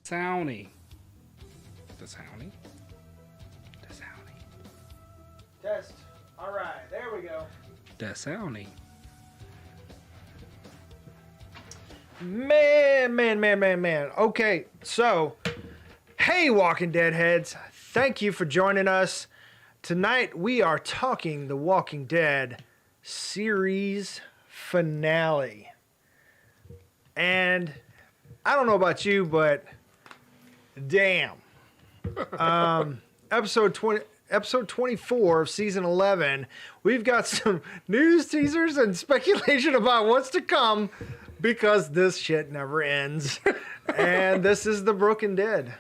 Soundy. The Soundy. The Soundy. Test. All right, there we go. The Soundy. Man. Okay, so, hey, Walking Dead heads. Thank you for joining us. Tonight, we are talking The Walking Dead series finale. And I don't know about you, but damn. Episode 24 of season 11, we've got some news teasers and speculation about what's to come because this shit never ends. And this is The Broken Dead.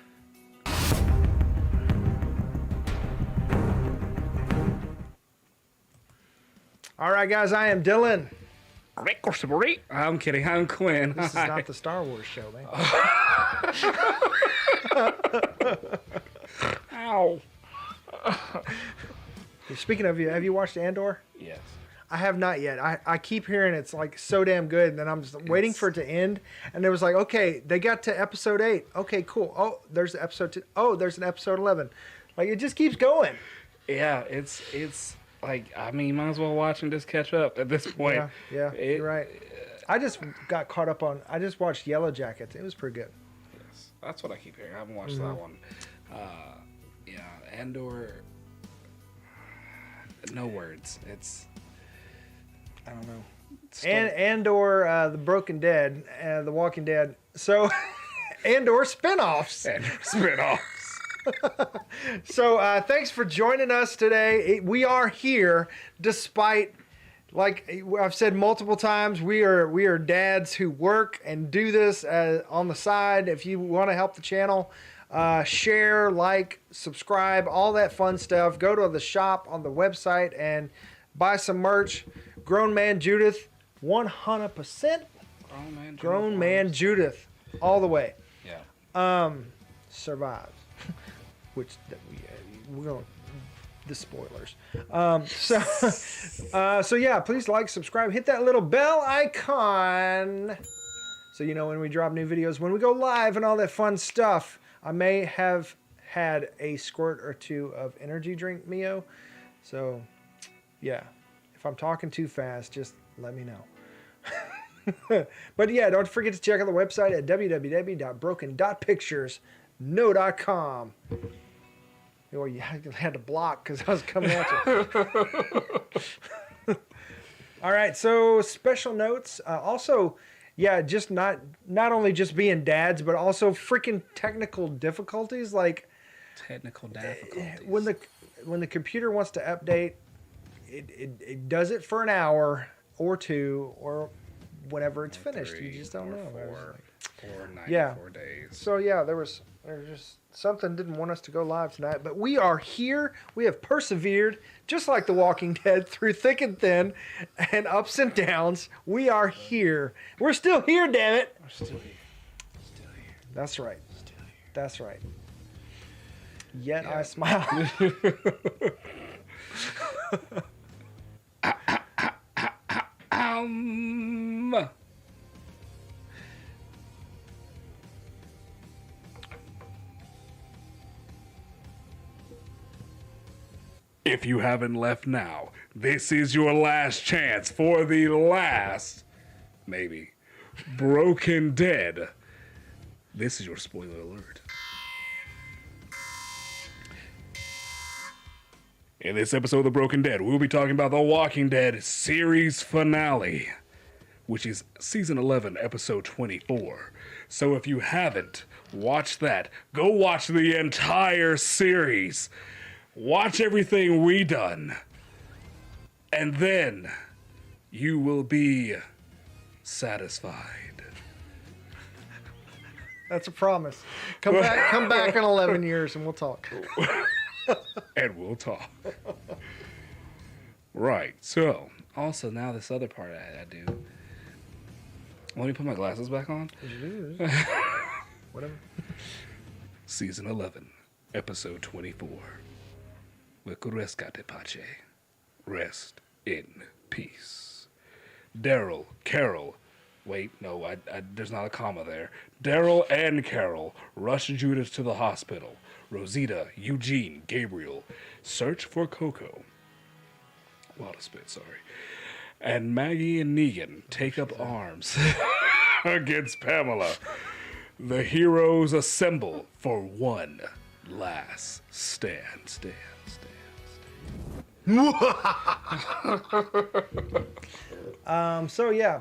All right, guys, I am Dylan. I'm kidding. I'm Quin. This is not the Star Wars show, man. Ow. Speaking of, have you watched Andor? Yes. I have not yet. I keep hearing it's like so damn good, and then I'm just waiting for it to end. And it was like, okay, they got to episode 8. Okay, cool. Oh, there's episode 2. Oh, there's an episode 11. Like, it just keeps going. Yeah, it's like, I mean, you might as well watch and just catch up at this point. Yeah, you're right. I just got caught up on, I just watched Yellow Jackets. It was pretty good. Yes, that's what I keep hearing. I haven't watched that one. Yeah, Andor, no words. It's, I don't know. Andor, The Broken Dead, The Walking Dead. So, Andor spinoffs. Andor spinoffs. So, thanks for joining us today. We are here despite, like I've said multiple times, we are dads who work and do this on the side. If you want to help the channel, share, like, subscribe, all that fun stuff. Go to the shop on the website and buy some merch. Grown Man Judith, 100%. Grown Man Judith, all the way. Yeah. Survives. Which we're going, the spoilers. So yeah, please like, subscribe, hit that little bell icon so you know when we drop new videos, when we go live and all that fun stuff. I may have had a squirt or two of energy drink Mio. So yeah, if I'm talking too fast, just let me know. But yeah, don't forget to check out the website at www.broken.picturesno.com. Or you had to block because I was coming at you. All right, so special notes. Also, yeah, just not only just being dads, but also freaking technical difficulties. Like Technical difficulties. When the computer wants to update, it does it for an hour or two, or whenever it's finished. 3, You just don't know. 4, or 94 days. So yeah, there's just something didn't want us to go live tonight, but we are here. We have persevered, just like The Walking Dead, through thick and thin, and ups and downs. We are here. We're still here, damn it. We're still here. Still here. That's right. Still here. That's right. Yet Yeah. I smile. If you haven't left now, this is your last chance for the last, maybe, Broken Dead. This is your spoiler alert. In this episode of The Broken Dead, we'll be talking about The Walking Dead series finale, which is season 11, episode 24. So if you haven't watched that, go watch the entire series. Watch everything we done. And then you will be satisfied. That's a promise. Come back in 11 years and we'll talk. And we'll talk. Right. So, also now this other part I do. Let me put my glasses back on. Whatever. Season 11, episode 24. Rescate pace. Rest in peace. Daryl, Carol, Wait, no, there's not a comma there. Daryl and Carol rush Judith to the hospital. Rosita, Eugene, Gabriel search for Coco. A lot of spit, sorry. And Maggie and Negan take up arms against Pamela. The heroes assemble for one last stand. So yeah.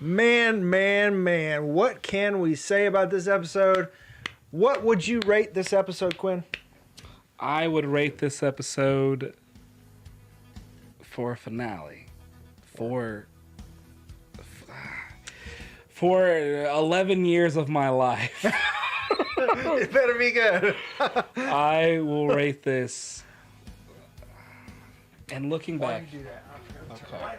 Man, what can we say about this episode? What would you rate this episode, Quin? I would rate this episode for a finale. For 11 years of my life. It better be good. I will rate this. And looking back. Why do you do that? Okay.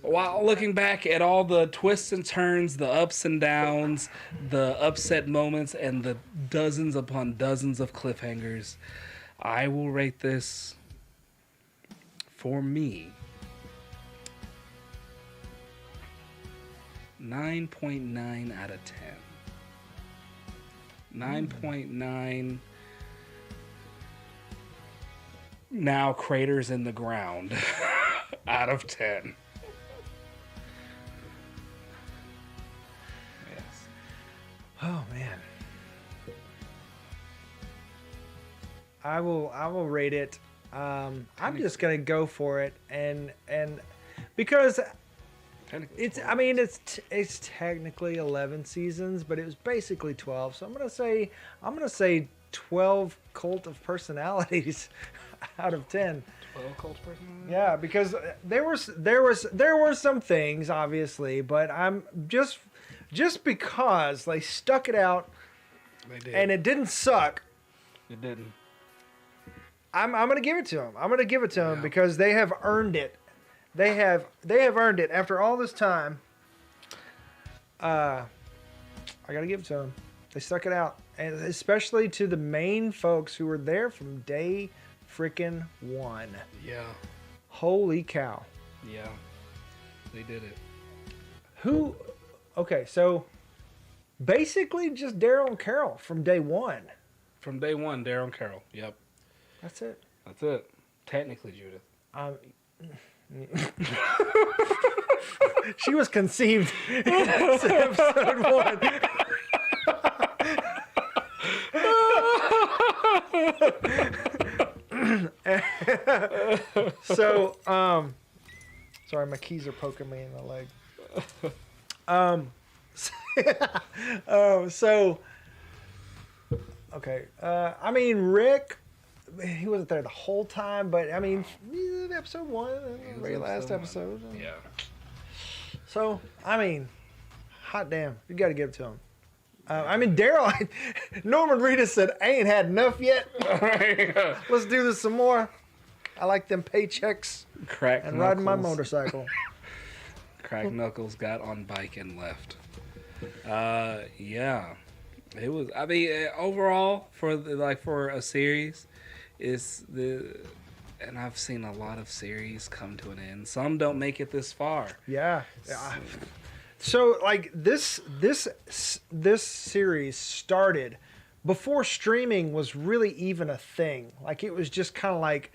While looking back at all the twists and turns, the ups and downs, the upset moments, and the dozens upon dozens of cliffhangers, I will rate this, for me, 9.9 out of 10. 9.9 now craters in the ground out of 10. Yes. Oh man. I will rate it. I'm just gonna go for it, and because it's technically 11 seasons, but it was basically 12. So I'm gonna say 12 cult of personalities out of 10. 12 cult personalities? Yeah, because there were some things obviously, but I'm just because they stuck it out, They did. and it didn't suck. It didn't. I'm gonna give it to them. I'm gonna give it to them Yeah. because they have earned it. They have earned it after all this time. I gotta give it to them. They stuck it out, and especially to the main folks who were there from day frickin' one. Yeah. Holy cow! Yeah. They did it. Who? Okay, so basically just Daryl and Carol from day one. From day one, Daryl and Carol. Yep. That's it. That's it. Technically, Judith. She was conceived in episode 1. So, sorry, my keys are poking me in the leg. So, okay. I mean, Rick, he wasn't there the whole time, but I mean, episode 1, the very last episode. Yeah. So, I mean, hot damn, you got to give it to him. I mean, Daryl, Norman Reedus said, I ain't had enough yet. Let's do this some more. I like them paychecks Crack and Knuckles. riding my motorcycle. Crack Knuckles got on bike and left. Yeah. It was, I mean, overall, for a series, and I've seen a lot of series come to an end. Some don't make it this far. Yeah. So like this series started before streaming was really even a thing. Like it was just kind of like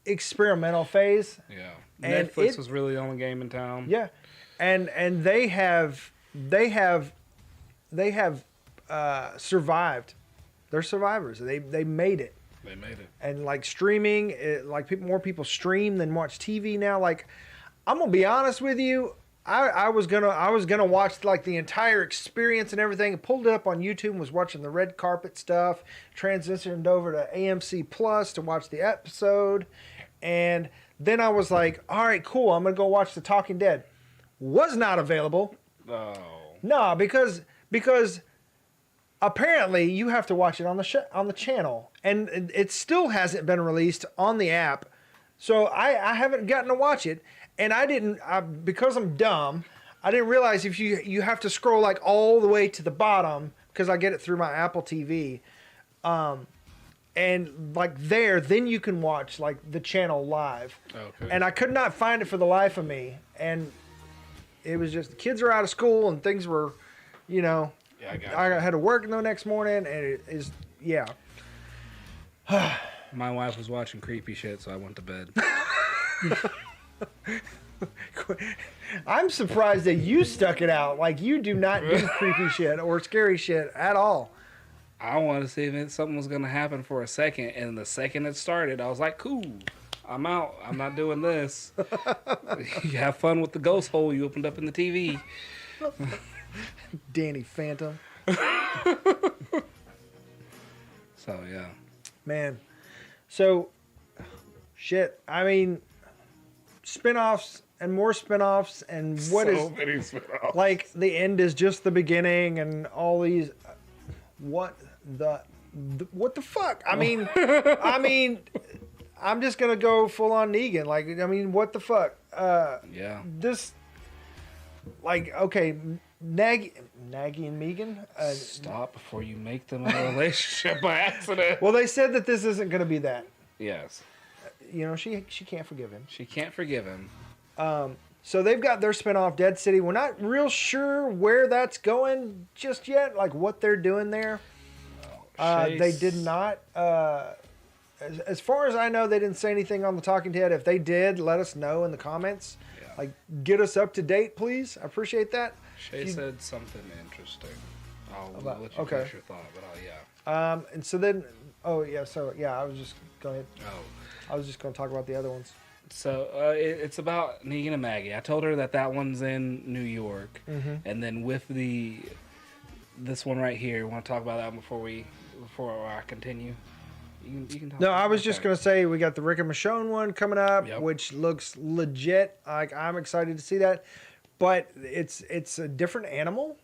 experimental phase. Yeah. And Netflix was really the only game in town. Yeah. And they have survived. They're survivors. They made it. They made it. And like streaming, more people stream than watch TV now. Like, I'm gonna be honest with you, I was gonna watch like the entire experience and everything. I pulled it up on YouTube and was watching the red carpet stuff. Transitioned over to AMC Plus to watch the episode, and then I was like, all right, cool. I'm gonna go watch The Talking Dead. Was not available. Oh. No, because apparently you have to watch it on the channel, and it still hasn't been released on the app. So I haven't gotten to watch it, and because I'm dumb, I didn't realize if you have to scroll like all the way to the bottom, because I get it through my Apple TV, And like there, then you can watch like the channel live. Okay. And I could not find it for the life of me. And it was just the kids are out of school and things were, you know, Yeah, I got I had to work the next morning, and it is, yeah. My wife was watching creepy shit, so I went to bed. I'm surprised that you stuck it out. Like, you do not do creepy shit or scary shit at all. I wanted to see if something was going to happen for a second, and the second it started, I was like, cool, I'm out. I'm not doing this. You have fun with the ghost hole you opened up in the TV. Danny Phantom. So, yeah. Man. So, shit. I mean, spinoffs and more spinoffs, and what is so many spinoffs. like the end is just the beginning, and all these. What the fuck? I mean, I'm just gonna go full on Negan. Like, I mean, what the fuck? Yeah. This, like, okay, Maggie and Negan. Stop before you make them in a relationship by accident. Well, they said that this isn't gonna be that. Yes. You know, she can't forgive him. She can't forgive him. So they've got their spinoff, Dead City. We're not real sure where that's going just yet, like what they're doing there. They did not. As far as I know, they didn't say anything on the Talking Head. If they did, let us know in the comments. Yeah. Like, get us up to date, please. I appreciate that. Shay said something interesting. I'll let you okay. finish your thought, but yeah. And so then, I was just going to talk about the other ones. So it's about Negan and Maggie. I told her that one's in New York, and then with this one right here, want to talk about that one before I continue. You can talk. No, I was just gonna say we got the Rick and Michonne one coming up, Yep. which looks legit. Like, I'm excited to see that, but it's a different animal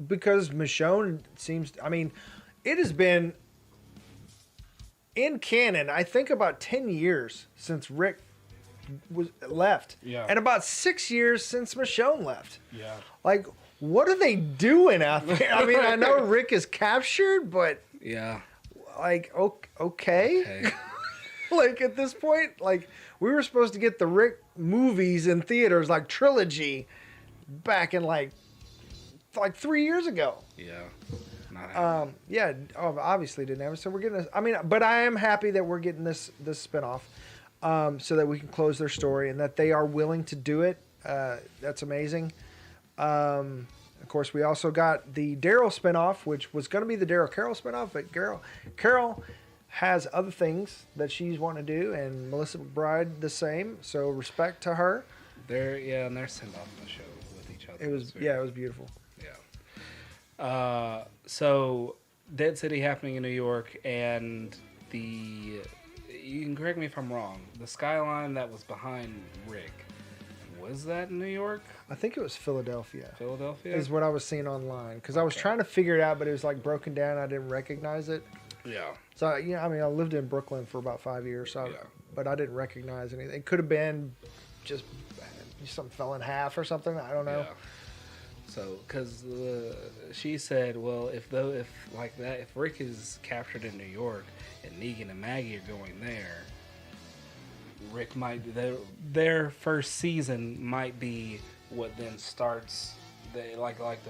because Michonne seems. I mean, it has been in canon. I think about 10 years since Rick was left, and about 6 years since Michonne left. Yeah. Like, what are they doing out there? I mean, I know Rick is captured, but Yeah. like, okay. Like, at this point, like, we were supposed to get the Rick movies in theaters, like trilogy, back in like 3 years ago. Yeah. Not happening. Obviously didn't have it. So we're getting this. I mean, but I am happy that we're getting this spinoff, so that we can close their story and that they are willing to do it. That's amazing. Of course, we also got the Daryl spinoff, which was going to be the Daryl Carol spinoff, but Carol has other things that she's wanting to do, and Melissa McBride the same. So respect to her. And they're sent off the show with each other. It was beautiful. Yeah. So Dead City happening in New York, and you can correct me if I'm wrong, the skyline that was behind Rick, was that in New York? I think it was Philadelphia. Philadelphia? Is what I was seeing online, because I was trying to figure it out, but it was like broken down. I didn't recognize it. Yeah. So, I mean, I lived in Brooklyn for about 5 years, but I didn't recognize anything. It could have been just something fell in half or something. I don't know. Yeah. So, because she said, well, if Rick is captured in New York and Negan and Maggie are going there, Rick might their first season might be what then starts the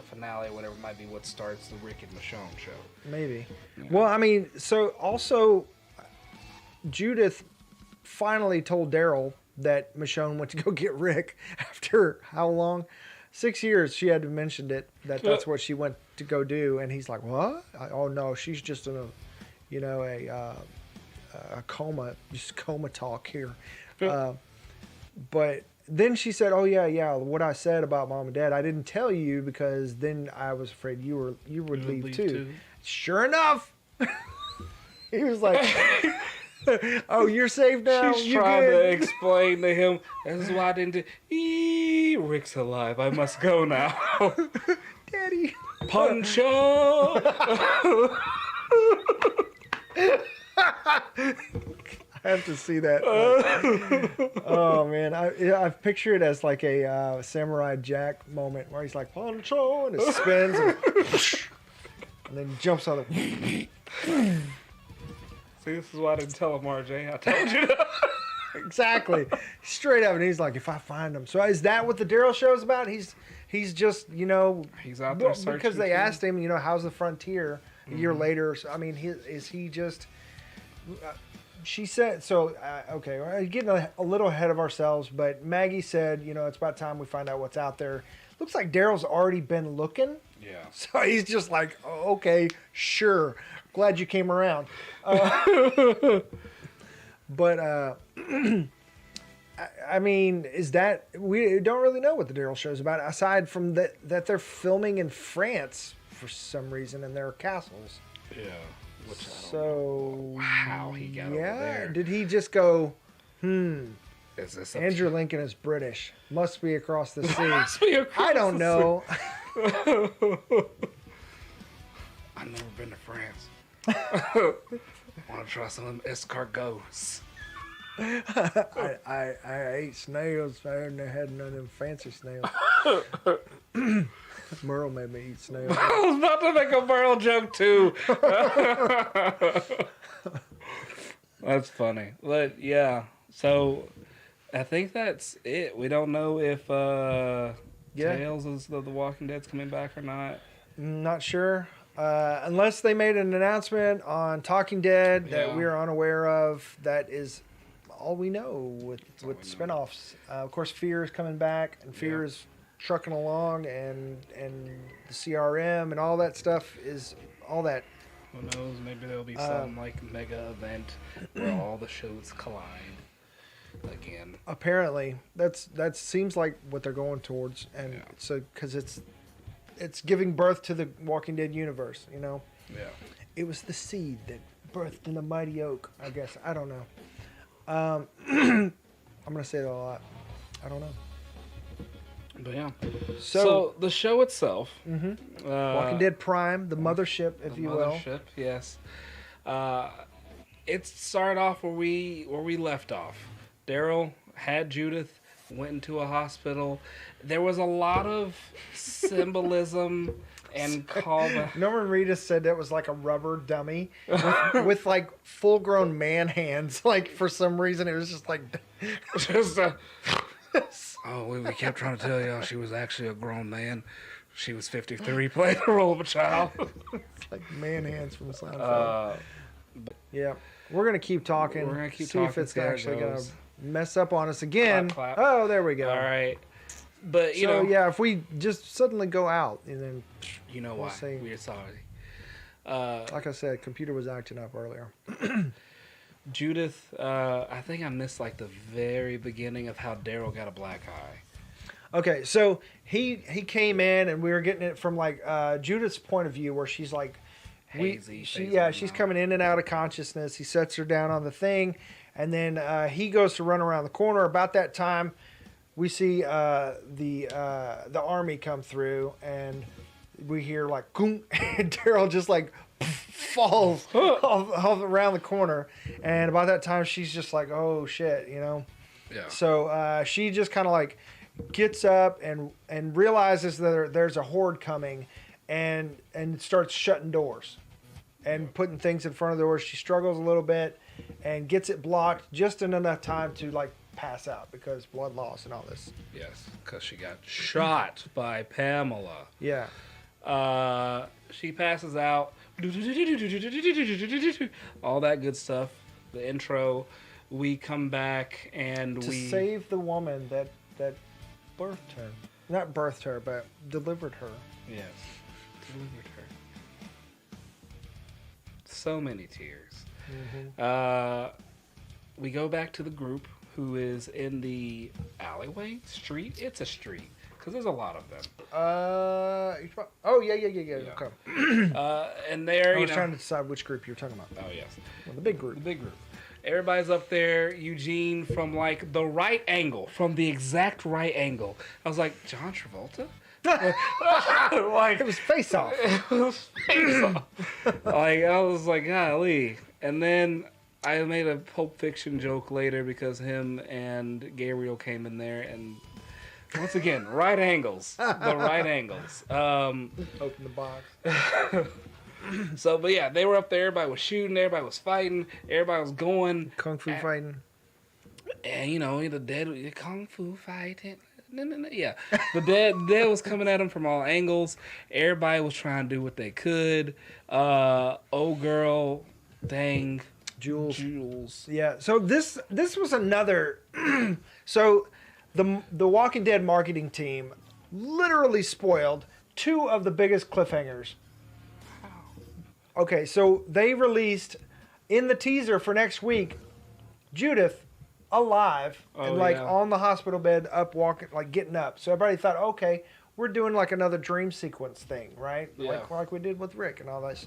finale or whatever might be what starts the Rick and Michonne show. Maybe. Yeah. Well, I mean, so also Judith finally told Daryl that Michonne went to go get Rick after how long? 6 years she had mentioned it, that's what she went to go do, and he's like, what? Oh no, she's just in a coma, just coma talk here. But then she said, oh yeah, what I said about mom and dad, I didn't tell you because then I was afraid you would leave too. Sure enough, he was like, oh, you're safe now. She's trying to explain to him, this is why I didn't do. Rick's alive. I must go now. Daddy. Puncho. I have to see that. Oh man, I picture it as like a Samurai Jack moment where he's like Poncho and it spins and then jumps on the. See, this is why I didn't tell him, RJ. I told you. Exactly. Straight up. And he's like, if I find him. So is that what the Daryl show is about? He's just, He's out there searching. Because they asked him, how's the frontier a year later. So, I mean, is he just... she said, okay, we're getting a little ahead of ourselves, but Maggie said, it's about time we find out what's out there. Looks like Daryl's already been looking. Yeah. So he's just like, oh, okay, sure. Glad you came around. But, I mean, we don't really know what the Daryl show's about, aside from that they're filming in France for some reason in their castles. Yeah. Which I don't know how he got over there. Did he just go, Is this Andrew Lincoln is British. Must be across the sea. Must be across I don't know. I've never been to France. Want to try some of them escargots. I ate snails. I hadn't had none of them fancy snails. Merle made me eat snails. I was about to make a Merle joke too. That's funny. But yeah, so I think that's it. We don't know if Tales is the Walking Dead's coming back or not. Not sure. Unless they made an announcement on Talking Dead that we are unaware of. That is all we know with spinoffs. Of course, Fear is coming back, and Fear is trucking along, and the CRM and all that stuff is all that. Who knows? Maybe there'll be some like mega event where all the shows collide again. Apparently, that seems like what they're going towards, and so because it's giving birth to the Walking Dead universe, Yeah. It was the seed that birthed in the mighty oak. I guess I don't know. I'm gonna say it a lot. I don't know. But yeah. So the show itself, Walking Dead Prime, the mothership, if you will. Mothership, yes. It started off where we left off. Daryl had Judith, went into a hospital. There was a lot of symbolism and callback. Norman Reedus said that was like a rubber dummy with like full-grown man hands. Like for some reason, it was just like. We kept trying to tell y'all she was actually a grown man. She was 53, playing the role of a child. It's like man hands from Seinfeld. Yeah, we're gonna keep talking. We're gonna keep see talking. If it's actually gonna mess up on us again. Clap, clap. Oh, there we go. All right, but if we just suddenly go out and then why we're sorry. Like I said, computer was acting up earlier. Judith, I think I missed like the very beginning of how Daryl got a black eye. Okay, so he came in and we were getting it from like Judith's point of view, where she's like hazy. She's coming in and out of consciousness. He sets her down on the thing, and then he goes to run around the corner. About that time, we see the army come through, and we hear like "Goom," and Daryl just like falls off around the corner. And about that time, she's just like, "Oh shit," Yeah. So she just kind of like gets up and realizes that there's a horde coming, and starts shutting doors and putting things in front of the doors. She struggles a little bit and gets it blocked just in enough time to like pass out because blood loss and all this. Yes, because she got shot by Pamela. Yeah. She passes out. All that good stuff. The intro. We come back and to save the woman that birthed her. Not birthed her, but delivered her. Yes. Delivered her. So many tears. Mm-hmm. We go back to the group who is in the alleyway? Street? It's a street. Because there's a lot of them. Yeah. Okay. And they're, I was trying to decide which group you're talking about. Oh, yes. Well, the big group. The big group. Everybody's up there. Eugene from like the right angle, from the exact right angle. I was like, John Travolta? Like, it was Face Off. It was Face Off. Like, I was like, golly. And then I made a Pulp Fiction joke later because him and Gabriel came in there, and once again, right angles. The right angles. Open the box. So, but yeah, they were up there. Everybody was shooting. Everybody was fighting. Everybody was going. Kung fu fighting. And, you know, the dead, kung fu fighting. No. Yeah. The dead was coming at them from all angles. Everybody was trying to do what they could. Old girl, dang. Jules. Yeah. So this was another. So the Walking Dead marketing team literally spoiled 2 of the biggest cliffhangers. Okay, so they released in the teaser for next week, Judith alive and on the hospital bed, up walking, like getting up. So everybody thought, okay, we're doing like another dream sequence thing, right? Yeah. Like we did with Rick and all this.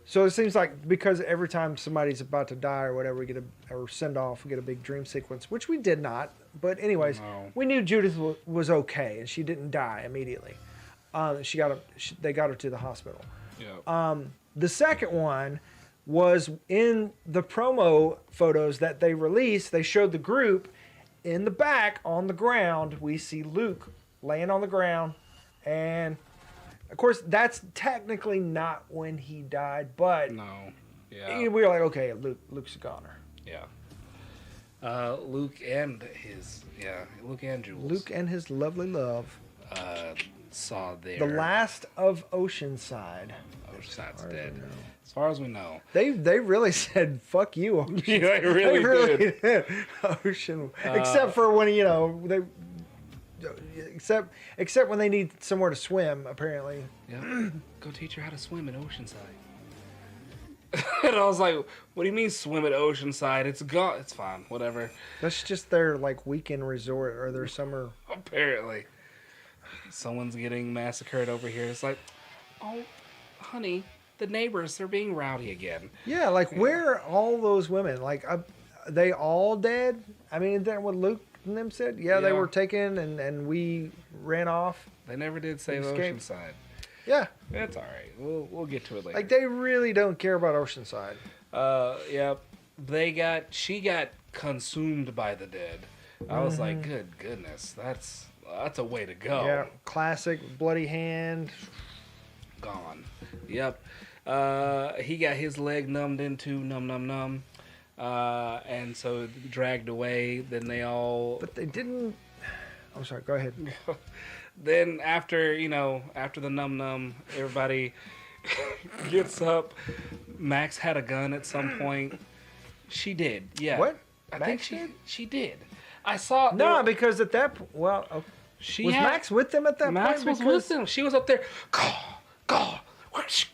So it seems like because every time somebody's about to die or whatever, we get or send off, we get a big dream sequence, which we did not. But anyways, we knew Judith was okay and she didn't die immediately. They got her to the hospital. Yeah. The second one was in the promo photos that they released. They showed the group in the back on the ground. We see Luke laying on the ground, and of course that's technically not when he died, but No. Yeah. we were like, okay, Luke's a goner. Yeah. Luke and Jules. Luke and his lovely love. Saw their... The last of Oceanside. Oceanside's dead. As far as we know. They really said, fuck you, Ocean. Yeah, they really did. Ocean. Except for when, they... Except when they need somewhere to swim, apparently. Yeah. Go teach her how to swim in Oceanside. And I was like, what do you mean swim at Oceanside? It's gone. It's fine. Whatever. That's just their, weekend resort or their summer... Apparently. Someone's getting massacred over here. It's like, oh, honey, the neighbors are being rowdy again. Yeah, where are all those women? Are they all dead? I mean, isn't that what Luke and them said? Yeah, they were taken and we ran off. They never did save Oceanside. Yeah. That's all right. We'll get to it later. They really don't care about Oceanside. Yeah. She got consumed by the dead. I was like, good goodness, that's a way to go. Yeah, classic bloody hand. Gone. Yep. He got his leg numbed into numb. And so dragged away. Then they all... But they didn't... I'm sorry, go ahead. Then after the numb, everybody gets up. Max had a gun at some point. She did, yeah. What? I Max think did? she did. I saw... No, because at that point... Well, was Max with them at that point? Max was with them. She was up there. Go.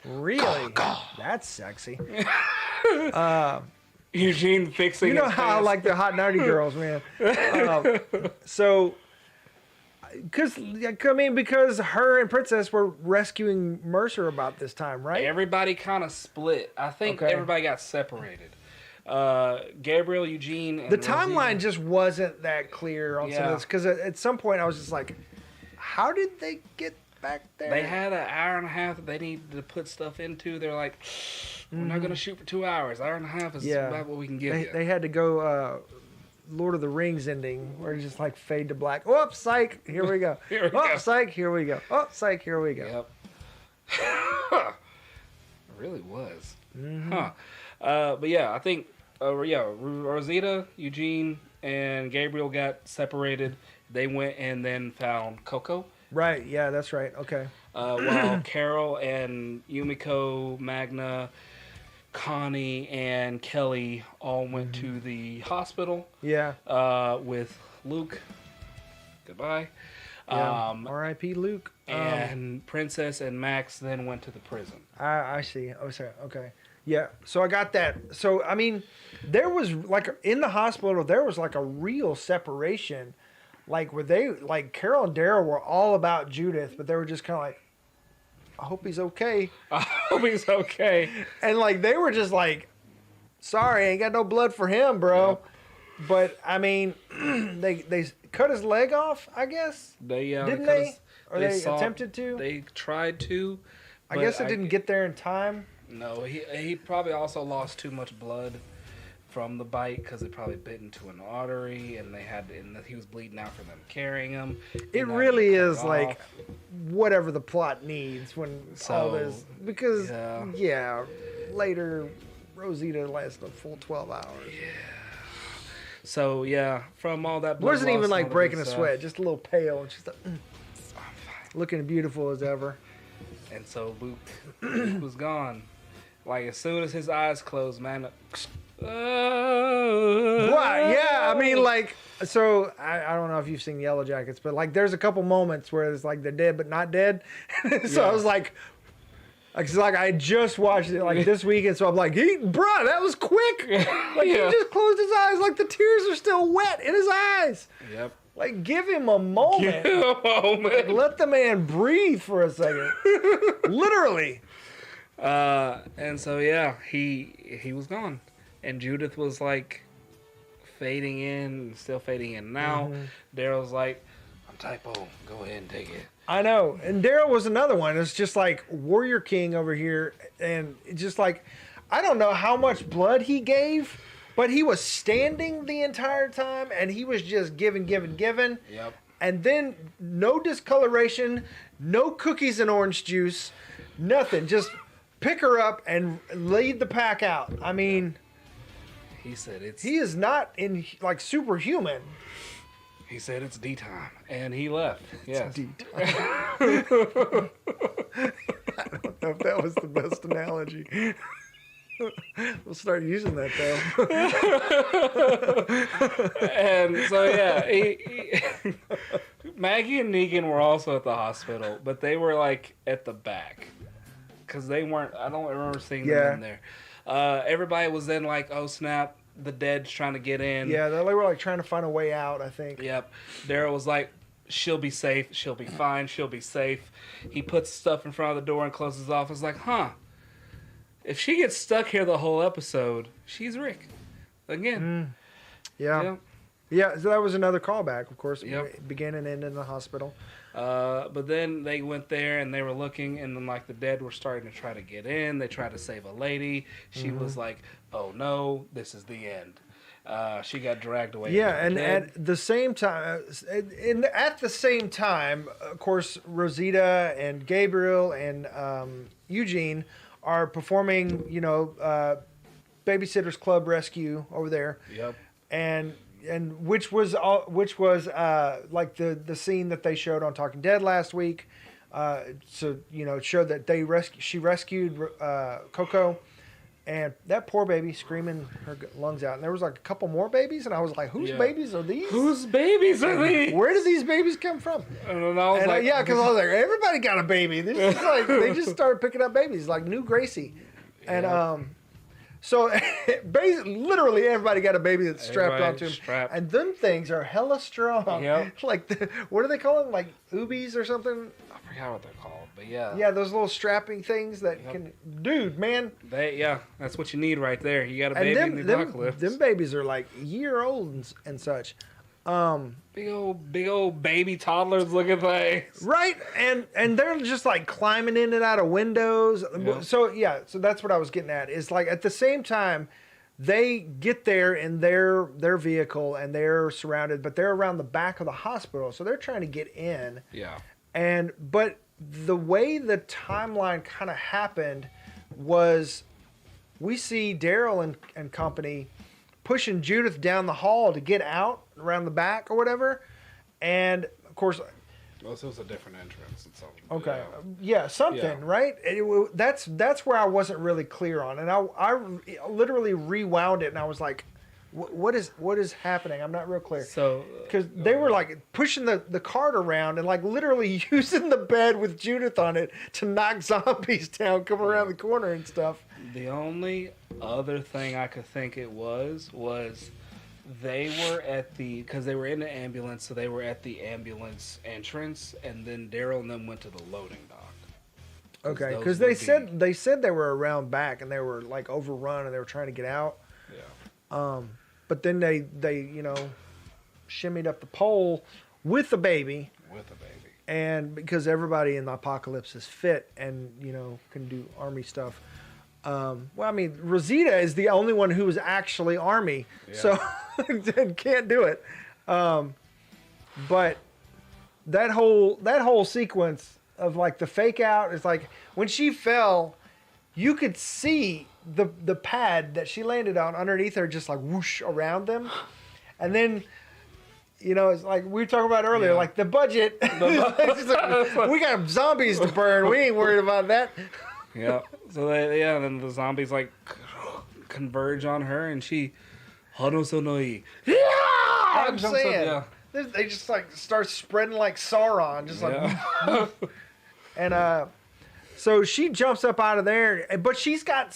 Really? Go. That's sexy. Eugene fixing You know his how I pants. like the hot naughty girls, man. Because her and Princess were rescuing Mercer about this time, right? Everybody kind of split. I think everybody got separated. Gabriel, Eugene, and The Rosita. timeline just wasn't that clear on some of this, because at some point I was just like, how did they get back there? They had an hour and a half that they needed to put stuff into. They're like, we're not going to shoot for 2 hours. Hour and a half is about what we can give you. They had to go Lord of the Rings ending, where it's just fade to black. Oh, psych, here we go. Psych, here we go. Oh, psych, here we go. Yep. It really was. Huh. But yeah, I think, Rosita, Eugene, and Gabriel got separated. They went and then found Coco. Right, yeah, that's right. Okay. While Carol and Yumiko, Magna, Connie, and Kelly all went to the hospital. Yeah. With Luke. Goodbye. Yeah. R.I.P. Luke. And Princess and Max then went to the prison. I see. Oh, sorry. Okay. Yeah. So I got that. So, I mean, there was in the hospital, there was a real separation. Where they, Carol and Daryl were all about Judith, but they were just kind of I hope he's okay. I hope he's okay. And they were just sorry, ain't got no blood for him, bro. Yep. But I mean, they cut his leg off, I guess. Didn't they? Or they attempted to? They tried to. I guess it didn't get there in time. No, he probably also lost too much blood from the bite because it probably bit into an artery, and he was bleeding out from them carrying him. It really is like whatever the plot needs when all this, because later Rosita lasted a full 12 hours. Yeah. So from all that, It wasn't even like breaking a sweat, just a little pale, and she's like, looking beautiful as ever. And so Luke was gone. Like as soon as his eyes closed, man. What? Yeah, I mean, like, so I don't know if you've seen Yellow Jackets, but like, there's a couple moments where it's like they're dead but not dead. So I was like, I just watched it like this weekend, so I'm like, bruh, that was quick. Like he just closed his eyes, like the tears are still wet in his eyes. Yep. Like, give him a moment. Give him a moment. Like, let the man breathe for a second. Literally. And so he was gone. And Judith was like fading in, still fading in. Now Daryl's like, I'm typo. Go ahead and take it. I know. And Daryl was another one. It's just like Warrior King over here. And it's just like, I don't know how much blood he gave, but he was standing the entire time and he was just giving. Yep. And then no discoloration, no cookies and orange juice, nothing. Just pick her up and lead the pack out. I mean, he said he is not in like superhuman. He said it's D time, and he left. Yes. D time. I don't know if that was the best analogy. We'll start using that though. And so Maggie and Negan were also at the hospital, but they were like at the back because they weren't. I don't remember seeing them in there. Everybody was then like, oh snap, the dead's trying to get in. Yeah, they were like trying to find a way out, I think. Yep. Daryl was like, she'll be safe, she'll be fine, she'll be safe. He puts stuff in front of the door and closes off. It's like, if she gets stuck here the whole episode, she's Rick. Again. Yeah, so that was another callback, of course. Yep. Began and ended in the hospital. But then they went there and they were looking, and then like the dead were starting to try to get in. They tried to save a lady. She was like, "Oh no, this is the end." She got dragged away. Yeah, and at the same time, of course, Rosita and Gabriel and Eugene are performing, Babysitters Club Rescue over there. Yep. And which was like the scene that they showed on Talking Dead last week. So it showed that she rescued Coco, and that poor baby screaming her lungs out. And there was like a couple more babies, and I was like, whose babies are these? Whose babies are these? Where did these babies come from? And I was like, because I was like, everybody got a baby. This is like they just started picking up babies, like new Gracie, and So basically, literally everybody got a baby that's strapped onto him. And them things are hella strong. Yep. Like, what do they call them? Like oobies or something? I forgot what they're called, but yeah. Yeah, those little strapping things that can... Dude, man. That's what you need right there. You got a baby in the apocalypse. Them babies are like a year old and such. Big old baby toddlers looking things. Right, and they're just like climbing in and out of windows. Yep. So that's what I was getting at. Is like at the same time, they get there in their vehicle and they're surrounded, but they're around the back of the hospital, so they're trying to get in. Yeah. But the way the timeline kind of happened was, we see Daryl and company pushing Judith down the hall to get out around the back or whatever, and of course, well, so it was a different entrance and something. Okay, something, right? That's where I wasn't really clear on, and I literally rewound it, and I was like, what is happening? I'm not real clear. So because they were like pushing the cart around and like literally using the bed with Judith on it to knock zombies down, come around the corner and stuff. The only other thing I could think it was they were because they were in the ambulance, so they were at the ambulance entrance, and then Daryl and them went to the loading dock. Okay, because they said they were around back and they were like overrun and they were trying to get out. Yeah. But then they shimmied up the pole with the baby. And because everybody in the apocalypse is fit and can do army stuff. Well, I mean, Rosita is the only one who was actually Army, so can't do it. But that whole sequence of like the fake out is like when she fell, you could see the pad that she landed on underneath her just like whoosh around them, and then. You know, it's like we were talking about earlier, like the budget. We got zombies to burn. We ain't worried about that. Yeah. So then the zombies like converge on her, and she, Hanosonoi. Yeah, I'm saying. They just like start spreading like Sauron, just like. And so she jumps up out of there, but she's got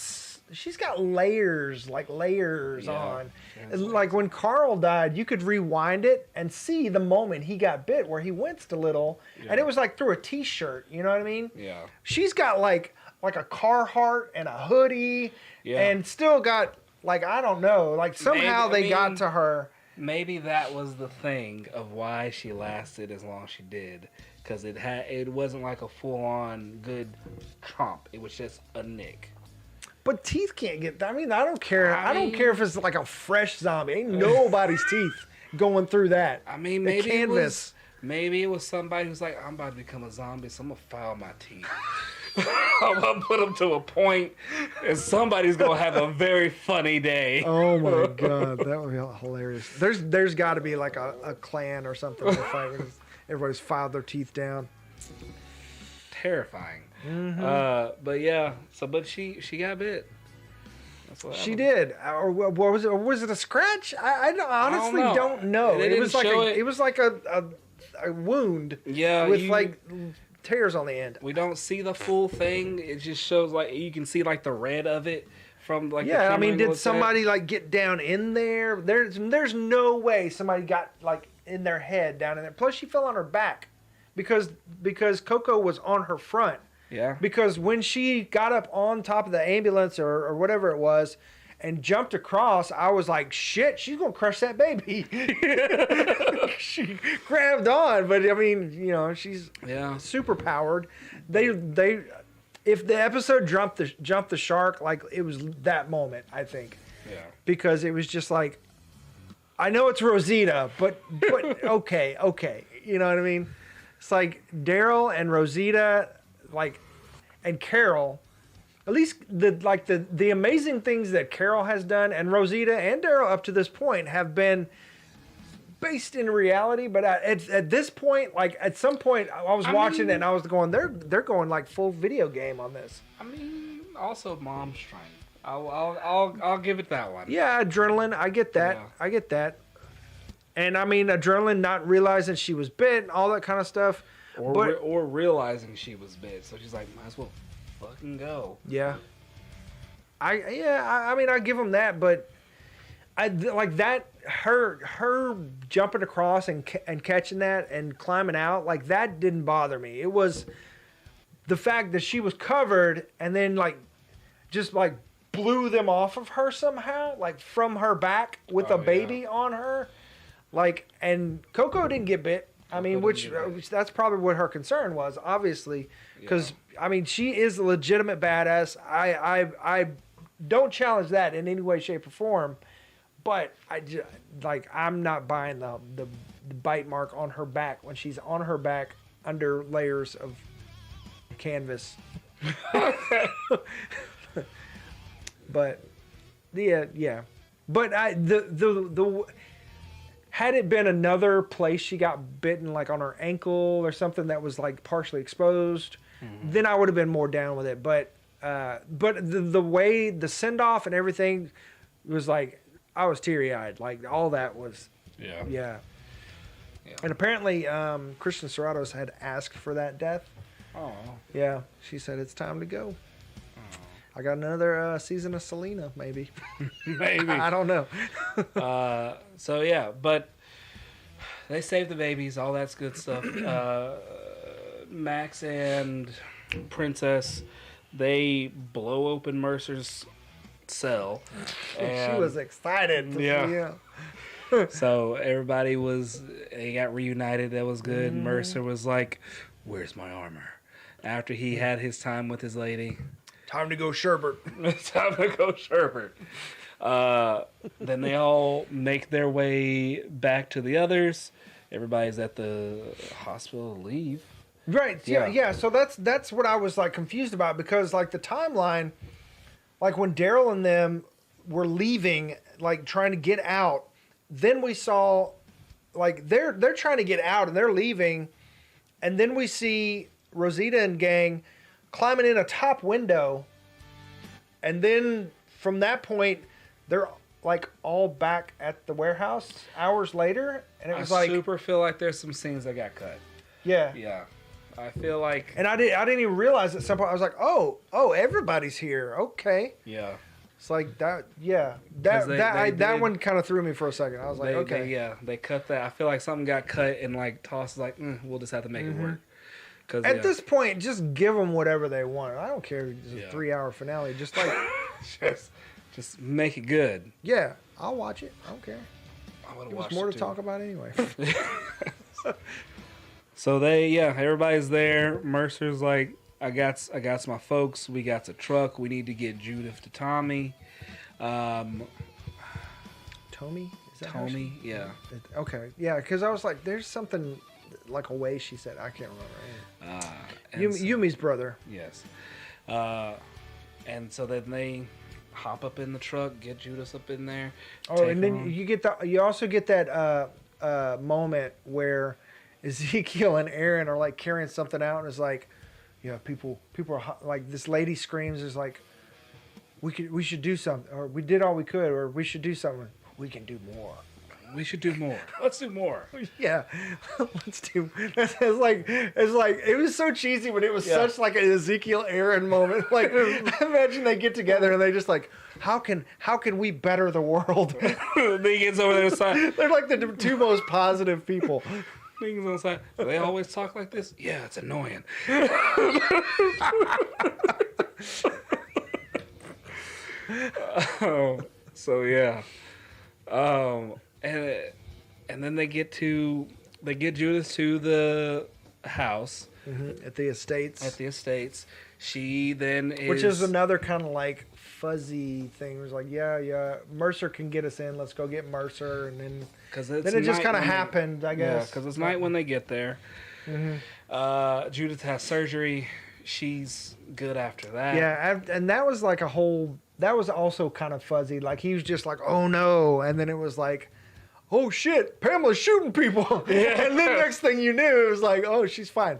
layers on. Like when Carl died, you could rewind it and see the moment he got bit where he winced a little, and it was like through a t-shirt, you know what I mean? Yeah. She's got like a Carhartt and a hoodie, and still got like, I don't know, like somehow they got to her. Maybe that was the thing of why she lasted as long as she did, because it wasn't like a full-on good chomp. It was just a nick. But teeth can't get. I mean, I don't care. I don't care if it's like a fresh zombie. Ain't nobody's teeth going through that. I mean, maybe it was somebody who's like, I'm about to become a zombie, so I'm gonna file my teeth. I'm gonna put them to a point, and somebody's gonna have a very funny day. Oh my god, that would be hilarious. There's got to be like a clan or something to fight because everybody's filed their teeth down. Terrifying. Mm-hmm. But yeah, but she got bit. That's what she did. Or what was it? Or was it a scratch? I honestly don't know. It was like a wound. Yeah, with like tears on the end. We don't see the full thing. It just shows like you can see like the red of it from like. Yeah, I mean, did somebody like get down in there? There's no way somebody got like in their head down in there. Plus, she fell on her back because Coco was on her front. Yeah. Because when she got up on top of the ambulance or whatever it was and jumped across, I was like, shit, she's going to crush that baby. She grabbed on, but I mean, you know, she's super powered. They if the episode jumped the shark, like it was that moment, I think. Yeah. Because it was just like, I know it's Rosita, but okay. You know what I mean? It's like Daryl and Rosita, like, and Carol, at least the amazing things that Carol has done and Rosita and Daryl up to this point have been based in reality. But at this point, like at some point, I was watching it and I was going, they're going like full video game on this. I mean, also mom's strength. I'll give it that one. Yeah, adrenaline. I get that. Yeah. I get that. And I mean, adrenaline, not realizing she was bit and all that kind of stuff. Or realizing she was bit, so she's like, might as well fucking go. Yeah. I mean, I give them that, but I like that. Her jumping across and catching that and climbing out, like that didn't bother me. It was the fact that she was covered and then like just like blew them off of her somehow, like from her back with a baby on her, like. And Coco didn't get bit. I mean, which that's probably what her concern was, obviously, because I mean, she is a legitimate badass. I don't challenge that in any way, shape, or form, but I'm not buying the bite mark on her back when she's on her back under layers of canvas. But yeah, but the had it been another place she got bitten, like on her ankle or something that was like partially exposed, then I would have been more down with it. But the way the send off and everything was like, I was teary eyed. Like all that was, yeah. And apparently, Kristen Serratos had asked for that death. Oh, yeah. She said it's time to go. I got another season of Selena, maybe. Maybe. I don't know. So, yeah, but they saved the babies. All that's good stuff. Max and Princess, they blow open Mercer's cell. She was excited. So everybody they got reunited. That was good. Mercer was like, where's my armor? After he had his time with his lady. Time to go sherbet. It's time to go sherbet. Then they all make their way back to the others. Everybody's at the hospital to leave. Right. Yeah. So that's what I was like confused about, because like the timeline, like when Daryl and them were leaving, like trying to get out, then we saw like they're trying to get out and they're leaving, and then we see Rosita and gang climbing in a top window, and then from that point they're like all back at the warehouse hours later, and it was I super feel like there's some scenes that got cut. Yeah. Yeah. I feel like, and I didn't even realize at some point. I was like, oh, everybody's here. Okay. yeah. It's like that. Yeah. That one kind of threw me for a second. I was like, okay. They cut that. I feel like something got cut and like tossed like, we'll just have to make it work. Cause at this point, just give them whatever they want. I don't care if it's a 3-hour finale. Just like, just make it good. Yeah, I'll watch it. I don't care. I would There's more to talk about anyway. So everybody's there. Mercer's like, I got my folks. We got the truck. We need to get Judith to Tommy. Tommy? Is that Tommy? Yeah. Okay. Yeah, because I was like, there's something like a way she said. I can't remember. Yumi's brother. Yes. And so then they hop up in the truck, get Judith up in there. Oh, and then you also get that moment where Ezekiel and Aaron are like carrying something out, and it's like, yeah, people are like, this lady screams, is like, we should do something, or we did all we could, or we should do something. We can do more. We should do more. Let's do more. Yeah, let's do. It's like it was so cheesy, but it was such like an Ezekiel Aaron moment. Like, imagine they get together and they just like, how can we better the world? He gets over there side. They're like the two most positive people. Things on the side. Do they always talk like this? Yeah, it's annoying. So yeah. And then they get Judith to the house at the estates. She then which is another kind of like fuzzy thing. It was like, yeah, Mercer can get us in. Let's go get Mercer, and then it just kind of happened, I guess. Yeah, because it's night when they get there. Mm-hmm. Judith has surgery. She's good after that. Yeah, and that was like that was also kind of fuzzy. Like, he was just like, oh no, and then it was like, oh shit, Pamela's shooting people. Yeah. And then next thing you knew, it was like, oh, she's fine.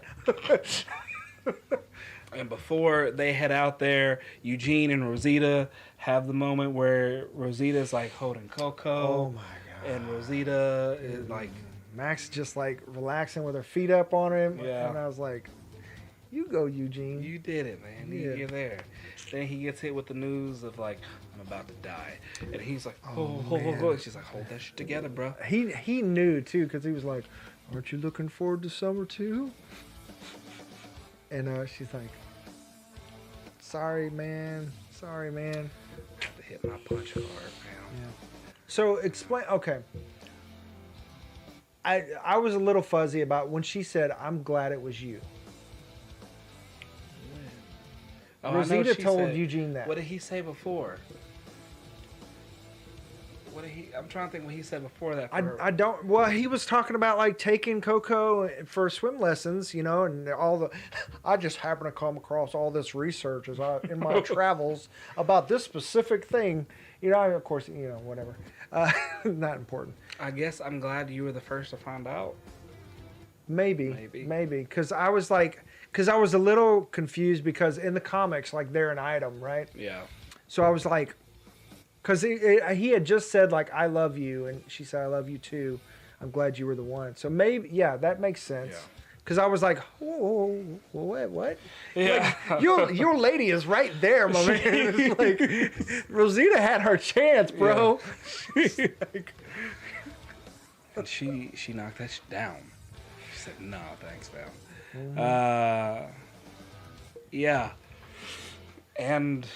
And before they head out there, Eugene and Rosita have the moment where Rosita's like holding Coco. Oh my god. And Rosita is like, Max just like relaxing with her feet up on him. Yeah. And I was like, you go, Eugene. You did it, man. Yeah. You're there. Then he gets hit with the news of like, I'm about to die. And he's like, oh. She's like, hold that shit together, bro. He knew too, because he was like, aren't you looking forward to summer too? And she's like, sorry, man. To hit my punch hard, man. Yeah. So explain. Okay. I was a little fuzzy about when she said, I'm glad it was you. Oh, Rosita told Eugene that. What did he say before? I'm trying to think what he said before that. I don't. Well, he was talking about like taking Coco for swim lessons, and I just happened to come across all this research in my travels about this specific thing. Of course, whatever. Not important. I guess I'm glad you were the first to find out. Maybe. Because I was a little confused, because in the comics, like, they're an item, right? Yeah. So I was like, because he had just said, like, I love you, and she said, I love you too. I'm glad you were the one. So maybe, that makes sense. Yeah. Because I was like, whoa, what? Yeah. Like, your lady is right there, my man. It's like, Rosita had her chance, bro. Yeah. And she knocked that shit down. She said, no, thanks, fam. Mm-hmm. Yeah. And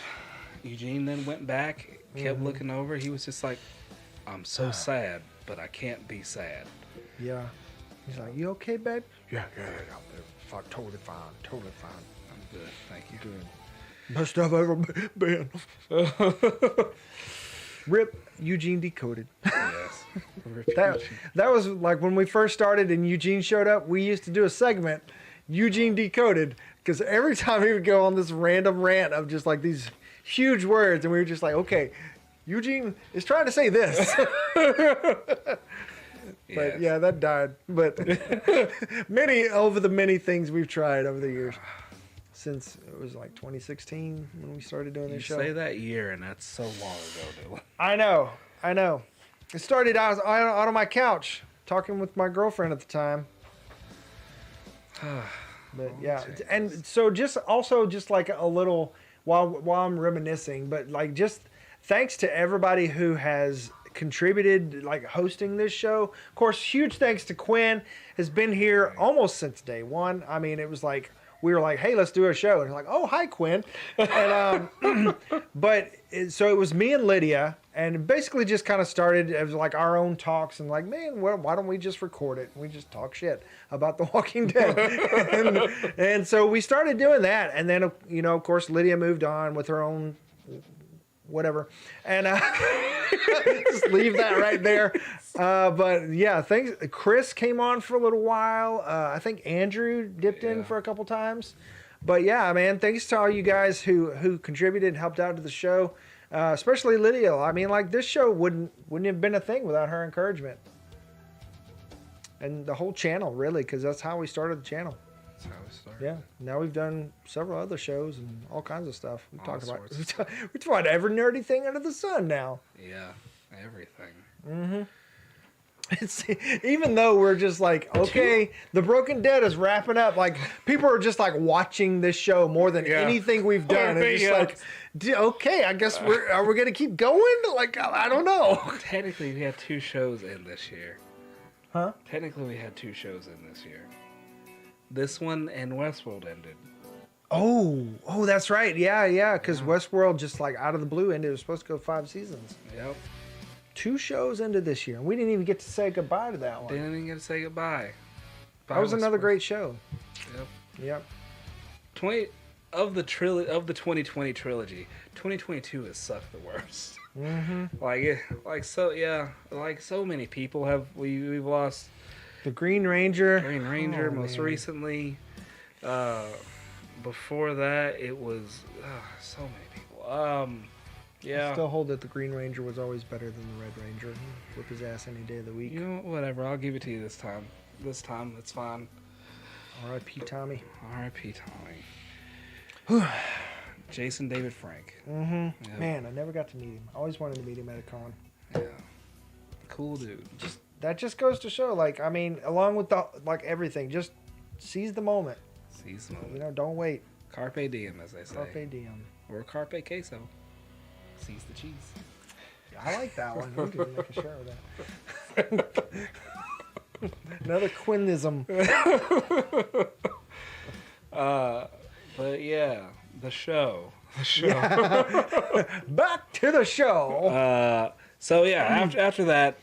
Eugene then went back, kept looking over. He was just like, I'm so sad, but I can't be sad. Yeah. He's like, you okay, babe? Yeah. Totally fine. I'm good, thank you. Good. Best I've ever been. Rip Eugene Decoded. Yes. That was like when we first started and Eugene showed up, we used to do a segment, Eugene Decoded, because every time he would go on this random rant of just like these huge words, and we were just like, okay, Eugene is trying to say this. But yeah, that died. But many things we've tried over the years. Since it was like 2016 when we started doing this show. You say that year, and that's so long ago, Dylan. I know. It started out on my couch talking with my girlfriend at the time. But yeah, and so just like a little while I'm reminiscing, but like just thanks to everybody who has contributed, like hosting this show. Of course, huge thanks to Quin, has been here almost since day one. I mean, it was like we were like, hey, let's do a show. And like, oh, hi, Quin. And, so it was me and Lydia, and basically just kind of started as like our own talks and like, man, well, why don't we just record it? We just talk shit about The Walking Dead. and so we started doing that. And then, of course, Lydia moved on with her own whatever. And just leave that right there. But yeah, thanks. Chris came on for a little while. I think Andrew dipped in for a couple times. But yeah, man, thanks to all you guys who contributed and helped out to the show, especially Lydia. I mean, like this show wouldn't have been a thing without her encouragement. And the whole channel, really, because that's how we started the channel. That's how it started. Yeah. Now we've done several other shows and all kinds of stuff. We talk about every nerdy thing under the sun now. Yeah, everything. Mm-hmm. It's, even though we're just like, okay, The Broken Dead is wrapping up. Like people are just like watching this show more than anything we've done. And just like, okay, I guess are we gonna keep going? Like I don't know. Technically, we had 2 shows in this year. Huh? Technically, we had 2 shows in this year. This one and Westworld ended. Oh, that's right. Yeah. Because Westworld just like out of the blue ended. It was supposed to go 5 seasons. Yep. 2 shows into this year. We didn't even get to say goodbye to that one. Didn't even get to say goodbye. That was another great show. Yep. 20 of the 2020 trilogy. 2022 has sucked the worst. Mm-hmm. Like so many people have we've lost. The Green Ranger. Most recently. Before that, it was so many people. Yeah. I still hold that the Green Ranger was always better than the Red Ranger. Whip his ass any day of the week. You know, whatever. I'll give it to you this time. It's fine. R.I.P. Tommy. R.I.P. Tommy. Jason David Frank. Mm-hmm. Yep. Man, I never got to meet him. I always wanted to meet him at a con. Yeah. Cool dude. That just goes to show, like, I mean, along with everything, just seize the moment. Seize the moment. You know, don't wait. Carpe diem, as they say. Carpe diem. Or carpe queso. Seize the cheese. I like that one. We can make a show of that. Another Quinism. But yeah, the show. Yeah. Back to the show. So yeah, after that,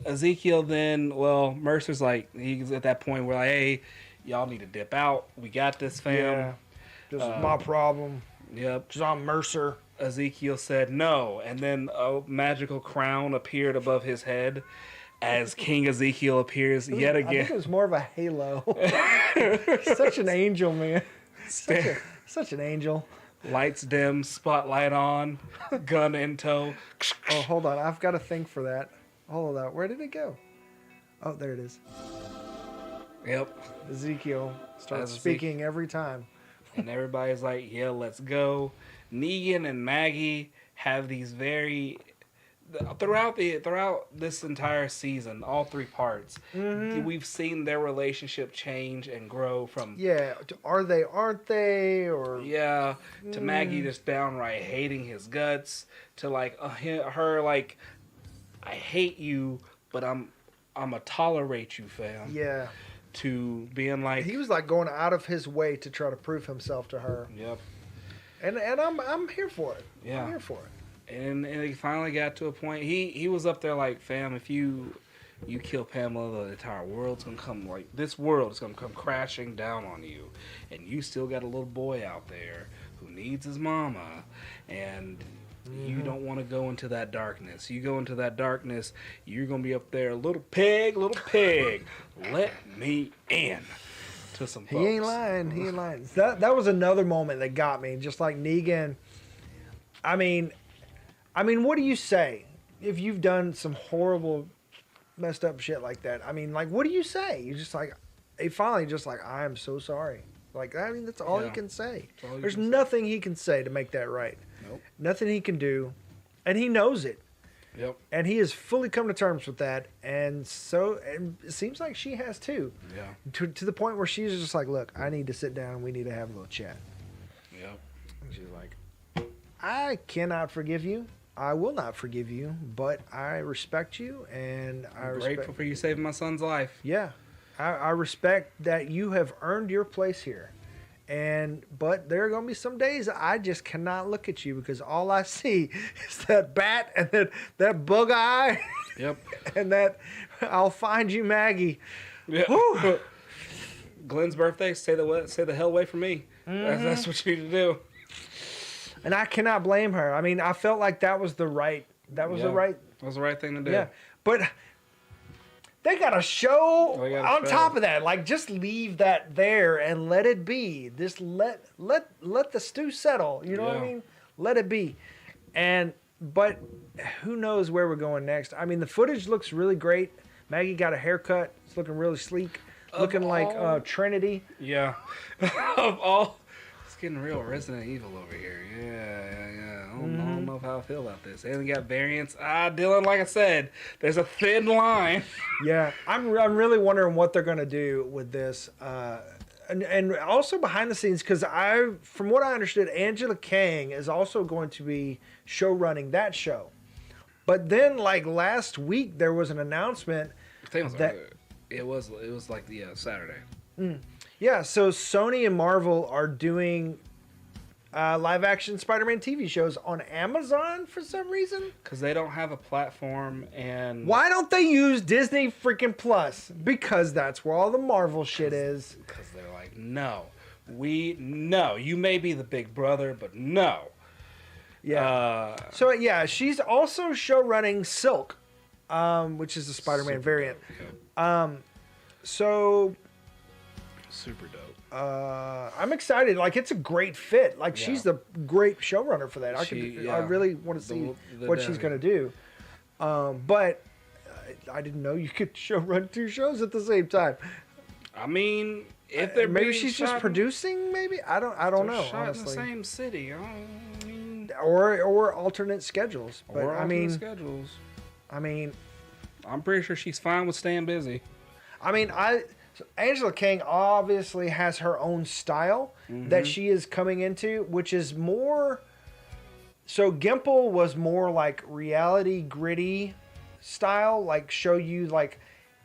Ezekiel then, Mercer's like, he's at that point where like, hey, y'all need to dip out. We got this, fam. Yeah. This is my problem. Yep. Because I'm Mercer. Ezekiel said no, and then a magical crown appeared above his head as King Ezekiel appears yet again. I think it was more of a halo. Such an angel, man. Such an angel. Lights dim, spotlight on, gun in tow. Oh, hold on. I've got a thing for that. Hold on. Where did it go? Oh, there it is. Yep. Ezekiel starts speaking every time. And everybody's like, yeah, let's go. Negan and Maggie have these throughout this entire season, all 3 parts, we've seen their relationship change and grow from are they, aren't they, or to Maggie just downright hating his guts, to like her like, I hate you, but I'm gonna tolerate you, fam. Yeah. To being like, he was like going out of his way to try to prove himself to her. Yep. And I'm here for it. Yeah. I'm here for it. And he finally got to a point. He was up there like, fam, if you You kill Pamela, the entire world's gonna come, like, this world is gonna come crashing down on you. And you still got a little boy out there who needs his mama, and you don't want to go into that darkness. You go into that darkness, you're gonna be up there, little pig, let me in. To some folks. He ain't lying. That was another moment that got me, just like Negan. I mean, what do you say if you've done some horrible, messed up shit like that? I mean, like, what do you say? You're just like, he finally just like, I am so sorry. Like, I mean, that's all he can say. There's nothing he can say to make that right. Nope. Nothing he can do, and he knows it. Yep. And he has fully come to terms with that, and it seems like she has too. Yeah. To the point where she's just like, look, I need to sit down. We need to have a little chat. Yep. And she's like, I cannot forgive you. I will not forgive you, but I respect you, and I'm grateful for you saving my son's life. Yeah, I respect that you have earned your place here. But there are going to be some days I just cannot look at you because all I see is that bat and that bug eye. Yep. And that I'll find you, Maggie. Yeah. Glenn's birthday. Stay the hell away from me. That's what you need to do. And I cannot blame her. I mean, I felt like that was the right. That was the right thing to do. Yeah, but they got a show on top of that. Like, just leave that there and let it be. Just let the stew settle. You know what I mean? Let it be. But who knows where we're going next? I mean, the footage looks really great. Maggie got a haircut. It's looking really sleek. Looking like Trinity. Yeah. Of all. It's getting real Resident Evil over here. Yeah. I don't know how I feel about this. And we got variants. Dylan, like I said, there's a thin line. Yeah, I'm really wondering what they're gonna do with this, and also behind the scenes, because from what I understood, Angela Kang is also going to be show running that show. But then, like last week, there was an announcement that it was like the Saturday. Yeah, so Sony and Marvel are doing live-action Spider-Man TV shows on Amazon for some reason. Because they don't have a platform, and... Why don't they use Disney freaking Plus? Because that's where all the Marvel shit is. Because they're like, no. You may be the big brother, but no. Yeah. She's also show-running Silk, which is the Spider-Man variant. Super dope. I'm excited. Like, it's a great fit. Like, she's the great showrunner for that. I really want to see what she's going to do. But I didn't know you could run two shows at the same time. I mean, if they're maybe she's just producing. Maybe I don't know. Shot honestly. in the same city. Or alternate schedules. But schedules. I mean, I'm pretty sure she's fine with staying busy. I mean, Angela Kang obviously has her own style that she is coming into, which is more. So Gimple was more like reality gritty style, like show you like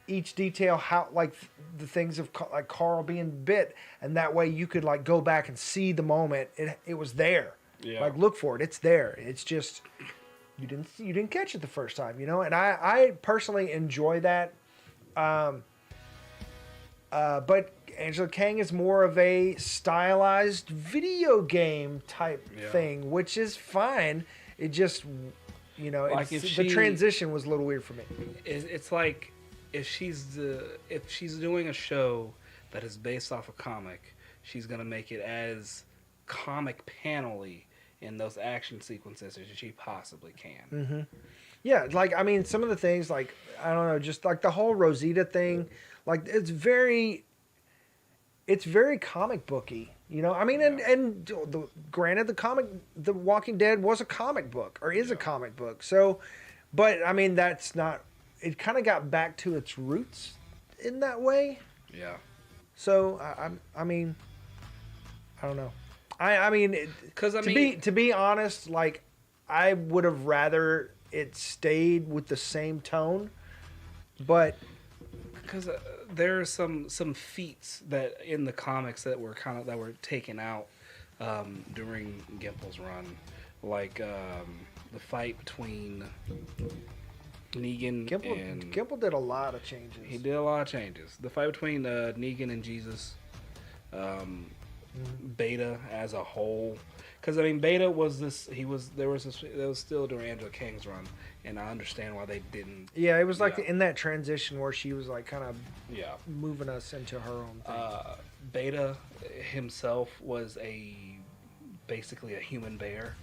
each detail, how like the things of like Carl being bit, and that way you could like go back and see the moment. It was there. Yeah. Like look for it. It's there. It's just you didn't catch it the first time, you know. And I personally enjoy that. But Angela Kang is more of a stylized video game type thing, which is fine. It just, like the transition was a little weird for me. It's like if she's doing a show that is based off a comic, she's gonna make it as comic panel-y in those action sequences as she possibly can. Mm-hmm. Yeah, like I mean, some of the things, like I don't know, just like the whole Rosita thing, like it's very comic booky, you know. I mean, and granted, The Walking Dead was a comic book or is a comic book. So, but I mean, that's not. It kind of got back to its roots in that way. Yeah. So I mean, I don't know. I mean, to be honest, like I would have rather it stayed with the same tone, but because there are some feats that in the comics that were taken out during Gimple's run, like the fight between Negan Gimple did a lot of changes. He did a lot of changes. The fight between Negan and Jesus, Beta as a whole, because I mean Beta was this. There was still during Angela Kang's run, and I understand why they didn't. Yeah, it was like in that transition where she was like kind of moving us into her own thing. Beta himself was basically a human bear.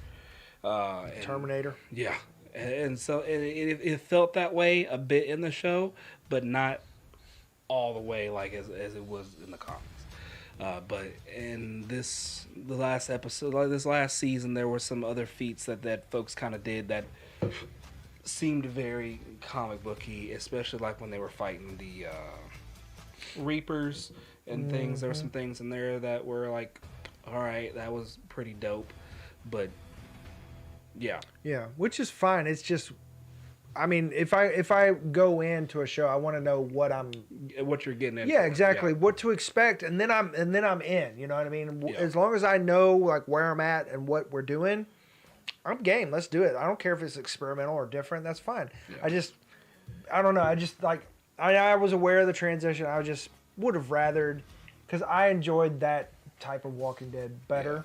Terminator. Yeah. And so it felt that way a bit in the show, but not all the way like as it was in the comics. But in the last episode, like this last season, there were some other feats that folks kind of did that seemed very comic booky, especially like when they were fighting the Reapers and things. There were some things in there that were like, all right, that was pretty dope, but yeah, which is fine. It's just, I mean, if I go into a show, I want to know what you're getting into. Yeah, exactly. Yeah. What to expect, and then I'm in. You know what I mean? Yeah. As long as I know like where I'm at and what we're doing, I'm game. Let's do it. I don't care if it's experimental or different. That's fine. Yeah. I don't know. I just like I was aware of the transition. I just would have rathered, because I enjoyed that type of Walking Dead better,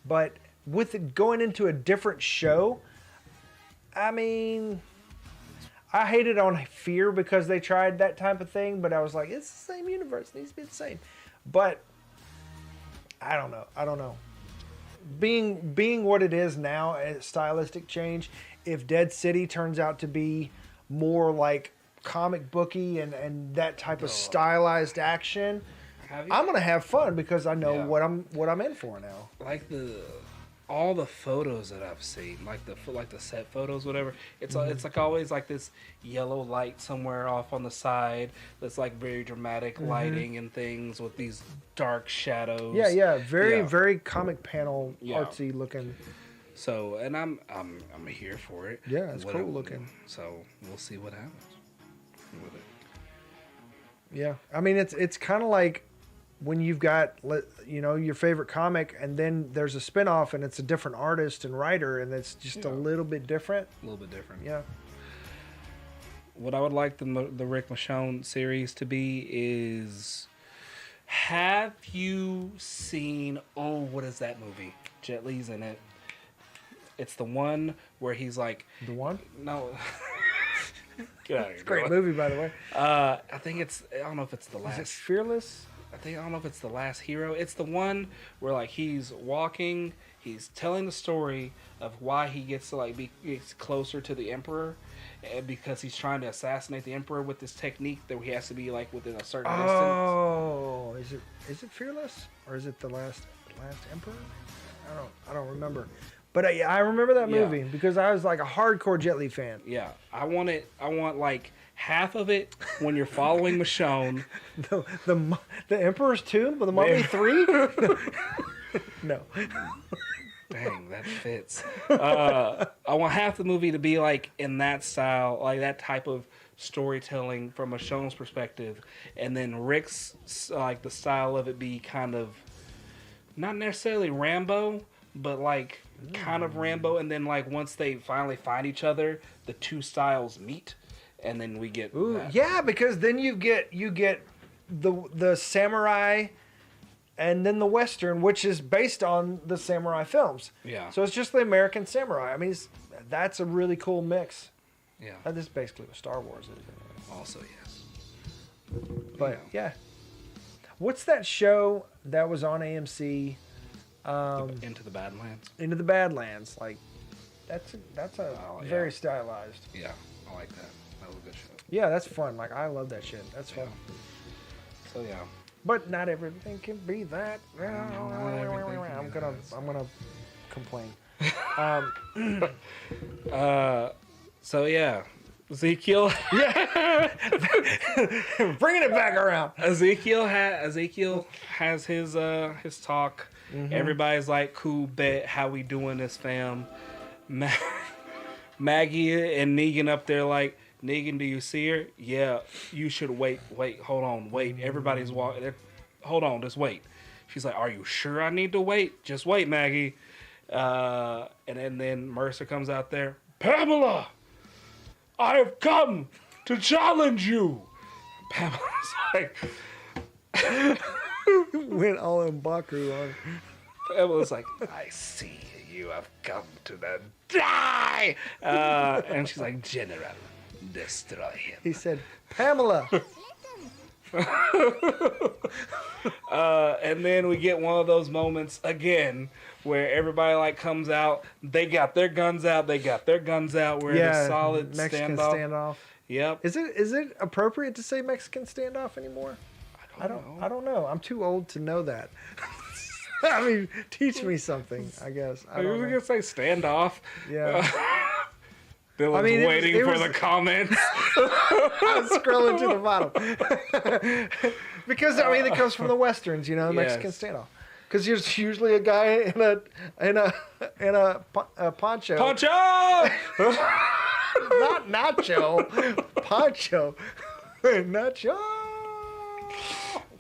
but with it going into a different show, I mean, I hated on Fear because they tried that type of thing, but I was like, it's the same universe. It needs to be the same. But I don't know. Being what it is now, a stylistic change, if Dead City turns out to be more like comic booky and that type of stylized action, I'm gonna have fun because I know what I'm in for now. Like all the photos that I've seen, like the set photos, whatever. It's like always like this yellow light somewhere off on the side. That's like very dramatic lighting and things with these dark shadows. Very comic panel artsy looking. So, and I'm here for it. Yeah, it's cool looking. So we'll see what happens with it. Yeah, I mean it's kind of like when you've got, your favorite comic, and then there's a spinoff, and it's a different artist and writer, and it's just a little bit different. A little bit different. Yeah. What I would like the Rick Michonne series to be is, have you seen, what is that movie? Jet Li's in it. It's the one where he's like... The one? No. Get out of here. It's a great movie, by the way. I think I don't know if it's the last... Is it Fearless? I don't know if it's the last hero. It's the one where like he's walking, he's telling the story of why he gets to gets closer to the Emperor, because he's trying to assassinate the Emperor with this technique that he has to be like within a certain distance. Oh, is it Fearless, or is it the last Emperor? I don't remember. But I remember that movie because I was like a hardcore Jet Li fan. Yeah, I want like half of it when you're following Michonne. The Emperor's Tomb with the Mummy 3? No. Dang, that fits. I want half the movie to be like in that style, like that type of storytelling from Michonne's perspective, and then Rick's like the style of it be kind of not necessarily Rambo, but like kind of Rambo, and then like once they finally find each other, the two styles meet. And then we get because then you get the samurai, and then the Western, which is based on the samurai films. Yeah. So it's just the American samurai. I mean, that's a really cool mix. Yeah. And this is basically what Star Wars is. Also, yes. But yeah. What's that show that was on AMC? Into the Badlands. Into the Badlands, like that's very stylized. Yeah, I like that. That was a good show. Yeah, that's fun. Like I love that shit. That's fun. So yeah. But not everything can be that. I'm gonna complain. So yeah, Ezekiel. Yeah. Bringing it back around. Ezekiel has his talk. Mm-hmm. Everybody's like, "Cool, bet. How we doing this, fam?" Maggie and Negan up there like, "Negan, do you see her? Yeah, you should wait, hold on, wait. Everybody's walking. Hold on, just wait." She's like, "Are you sure I need to wait? Just wait, Maggie." And then Mercer comes out there. "Pamela, I have come to challenge you. Pamela's like... Went all in Baku on. Pamela's like, I see you have come to the die. And she's like, General, destroy him. He said, Pamela. And then we get one of those moments again where everybody like comes out. They got their guns out. We're in a solid Mexican standoff. Yep. Is it appropriate to say Mexican standoff anymore? I don't know. I'm too old to know that. I mean, teach me something, I guess. I was going to say standoff. Yeah. Dylan's waiting for the comments. I was scrolling to the bottom. Because, I mean, it comes from the Westerns, you know, Mexican standoff. Because there's usually a guy in a poncho. Poncho! Not nacho. Poncho. Nacho.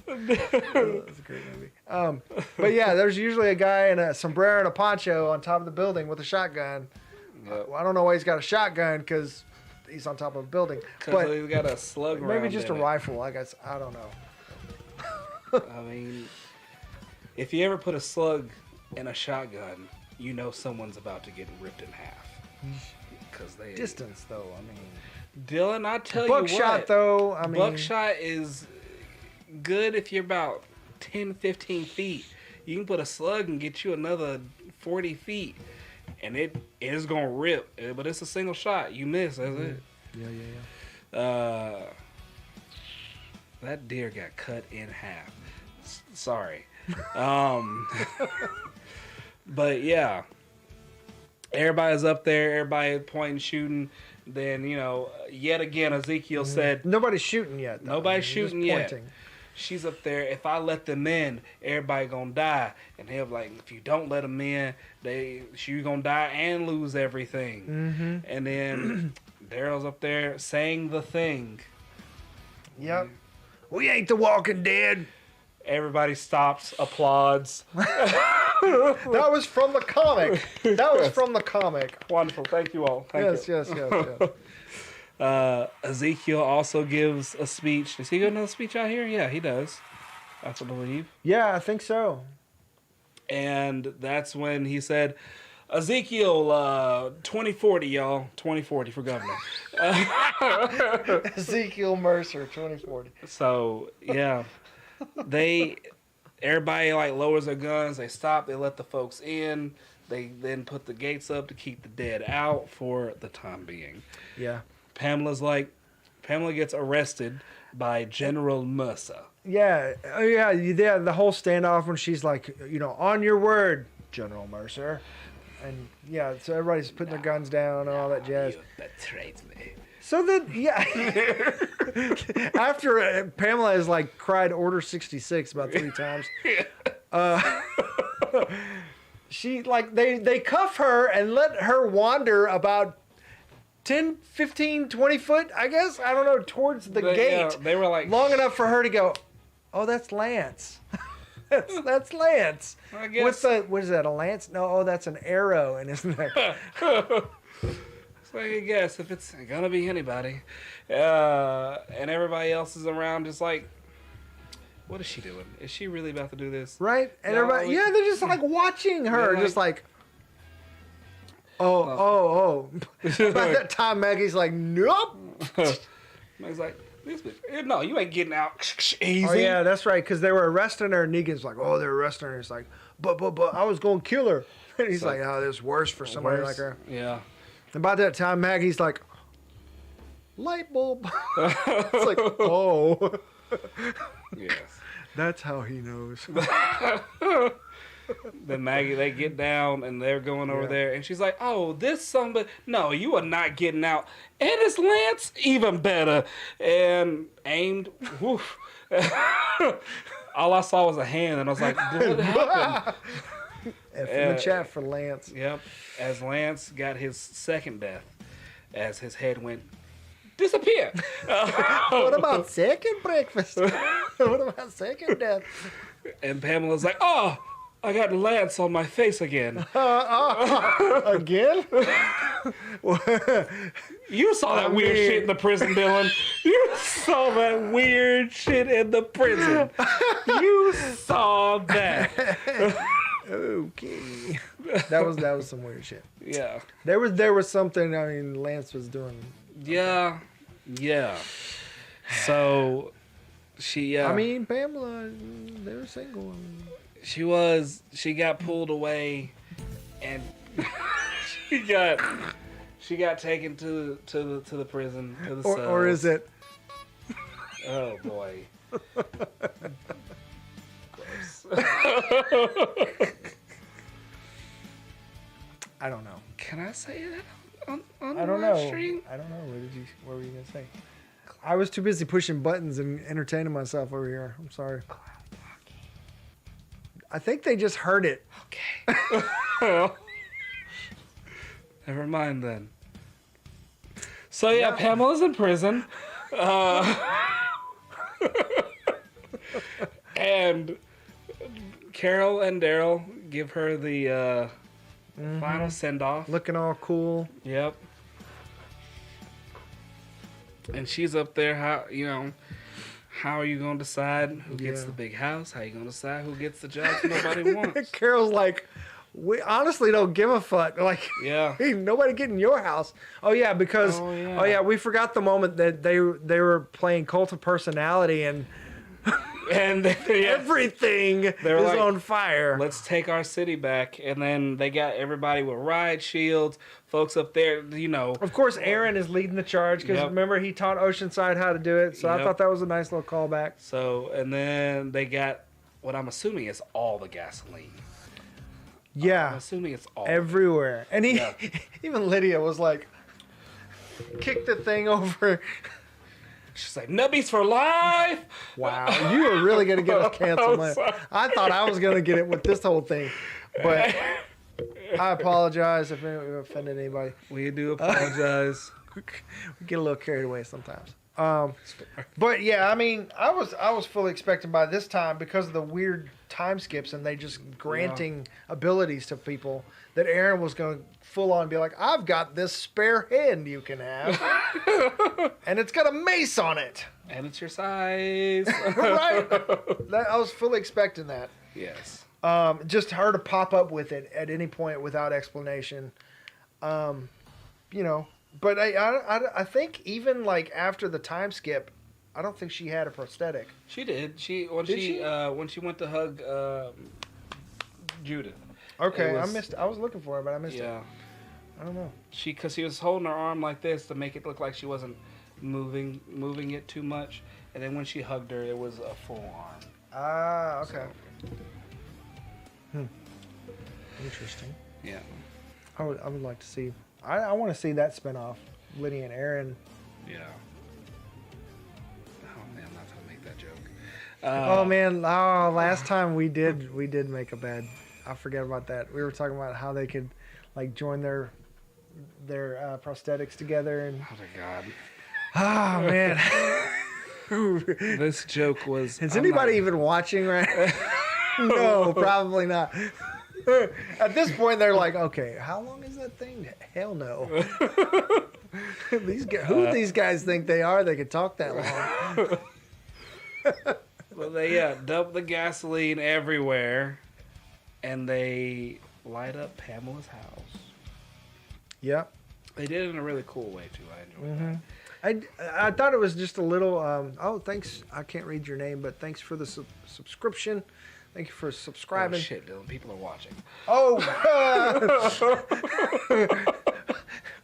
That's a great movie. But yeah, there's usually a guy in a sombrero and a poncho on top of the building with a shotgun. Well, I don't know why he's got a shotgun because he's on top of a building. Because he's got a slug round. Maybe just a rifle, I guess. I don't know. I mean, if you ever put a slug in a shotgun, you know someone's about to get ripped in half. Because they distance, though. I mean, Dylan, I tell you what. Buckshot, though. I mean, buckshot is good if you're about 10, 15 feet. You can put a slug and get you another 40 feet. And it is going to rip. But it's a single shot. You miss. That's it. Yeah. That deer got cut in half. Sorry. But yeah. Everybody's up there. Everybody pointing, shooting. Then, you know, yet again, Ezekiel said... Nobody's shooting yet, though. Nobody's shooting yet. She's up there. If I let them in, everybody gonna die. And he'll be like, if you don't let them in, you gonna die and lose everything. Mm-hmm. And then Daryl's up there saying the thing. Yep. We ain't the Walking Dead. Everybody stops, applauds. That was from the comic. Wonderful. Thank you all. Thank you. Yes. Ezekiel also gives a speech. Does he give another speech out here? Yeah, he does. I believe. Yeah, I think so. And that's when he said, Ezekiel, 2040, y'all. 2040 for governor. Ezekiel Mercer, 2040. So, yeah. Everybody, like, lowers their guns. They stop. They let the folks in. They then put the gates up to keep the dead out for the time being. Yeah. Pamela gets arrested by General Mercer. Yeah. Oh, yeah. The whole standoff when she's like, you know, on your word, General Mercer. And, yeah, so everybody's putting their guns down and all that jazz. You betrayed me. So then, yeah. After Pamela has, like, cried Order 66 about 3 times. She, like, they cuff her and let her wander about 10, 15, 20 foot, I guess. I don't know, towards the gate. Yeah, they were like... Long enough for her to go, oh, that's Lance. that's Lance. I guess. What is that, a lance? No, oh, that's an arrow. And isn't that... So I guess if it's gonna be anybody. And everybody else is around just like... What is she doing? Is she really about to do this? Right? And everybody, yeah, they're just like watching her. Just like, oh. By that time, Maggie's like, nope. Maggie's like, this bitch, no, you ain't getting out easy. Oh, yeah, that's right. Because they were arresting her. And Negan's like, oh, they're arresting her. It's like, but I was going to kill her. And he's like, oh, this is worse for somebody like her. Yeah. And by that time, Maggie's like, light bulb. It's like, oh. Yes. That's how he knows. Then Maggie, they get down and they're going over there. And she's like, oh, this somebody. No, you are not getting out. And it's Lance, even better. And aimed. Woof. All I saw was a hand. And I was like, what happened? F in the chat for Lance. Yep. As Lance got his second death. As his head went disappear. What about second breakfast? What about second death? And Pamela's like, oh, I got Lance on my face again. Again? You saw that weird shit in the prison, Dylan. You saw that weird shit in the prison. You saw that. Okay. That was some weird shit. Yeah. There was something, I mean, Lance was doing. Yeah. Yeah. So she I mean, Pamela, they were single. She got pulled away and she got taken to the prison, to the cells. Or is it? Oh boy. Gross. I don't know. Can I say that on I don't live know. stream? I don't know. What were you gonna say? I was too busy pushing buttons and entertaining myself over here. I'm sorry. I think they just heard it. Okay. Well, never mind then. So yeah, Pamela's in prison. And Carol and Daryl give her the final send-off. Looking all cool. Yep. And she's up there, how are you going to decide who gets the big house? How are you going to decide who gets the job nobody wants? Carol's like, we honestly don't give a fuck. Like, Yeah. hey, nobody get in your house. Oh yeah, because we forgot the moment that they were playing Cult of Personality and everything is like, on fire. Let's take our city back. And then they got everybody with riot shields, folks up there, Of course, Aaron is leading the charge because remember he taught Oceanside how to do it. So I thought that was a nice little callback. So, and then they got what I'm assuming is all the gasoline. Yeah. I'm assuming it's all everywhere. And even Lydia was like, kick the thing over. She's like, nubbies for life. Wow, you were really gonna get us canceled. I thought I was gonna get it with this whole thing, but I apologize if we offended anybody. We do apologize. We get a little carried away sometimes. But yeah, I mean, I was fully expecting by this time because of the weird time skips and they just granting abilities to people that Aaron was going to full on be like, I've got this spare hand you can have, and it's got a mace on it, and it's your size. Right? I was fully expecting that. Yes. Just her to pop up with it at any point without explanation. But I think even like after the time skip, I don't think she had a prosthetic. She did. When she went to hug Judith. Okay, I missed. I was looking for it, but I missed it. Yeah. I don't know. Because she was holding her arm like this to make it look like she wasn't moving it too much, and then when she hugged her, it was a full arm. Ah, okay. So. Interesting. Yeah. I would like to see. I want to see that spinoff, Lydia and Aaron. Yeah. Oh man, I'm not gonna make that joke. Last time we did make a bad. I forget about that. We were talking about how they could like join their prosthetics together and. Oh my god. Oh man. This joke was. Is anybody even watching right? No, probably not. At this point, they're like, okay, how long is that thing? Hell no. Who these guys think they are? They could talk that long. Well, they dump the gasoline everywhere, and they light up Pamela's house. Yep. They did it in a really cool way too. I enjoyed that. I thought it was just a little. Thanks. I can't read your name, but thanks for the subscription. Thank you for subscribing. Oh, shit, Dylan. People are watching. Oh.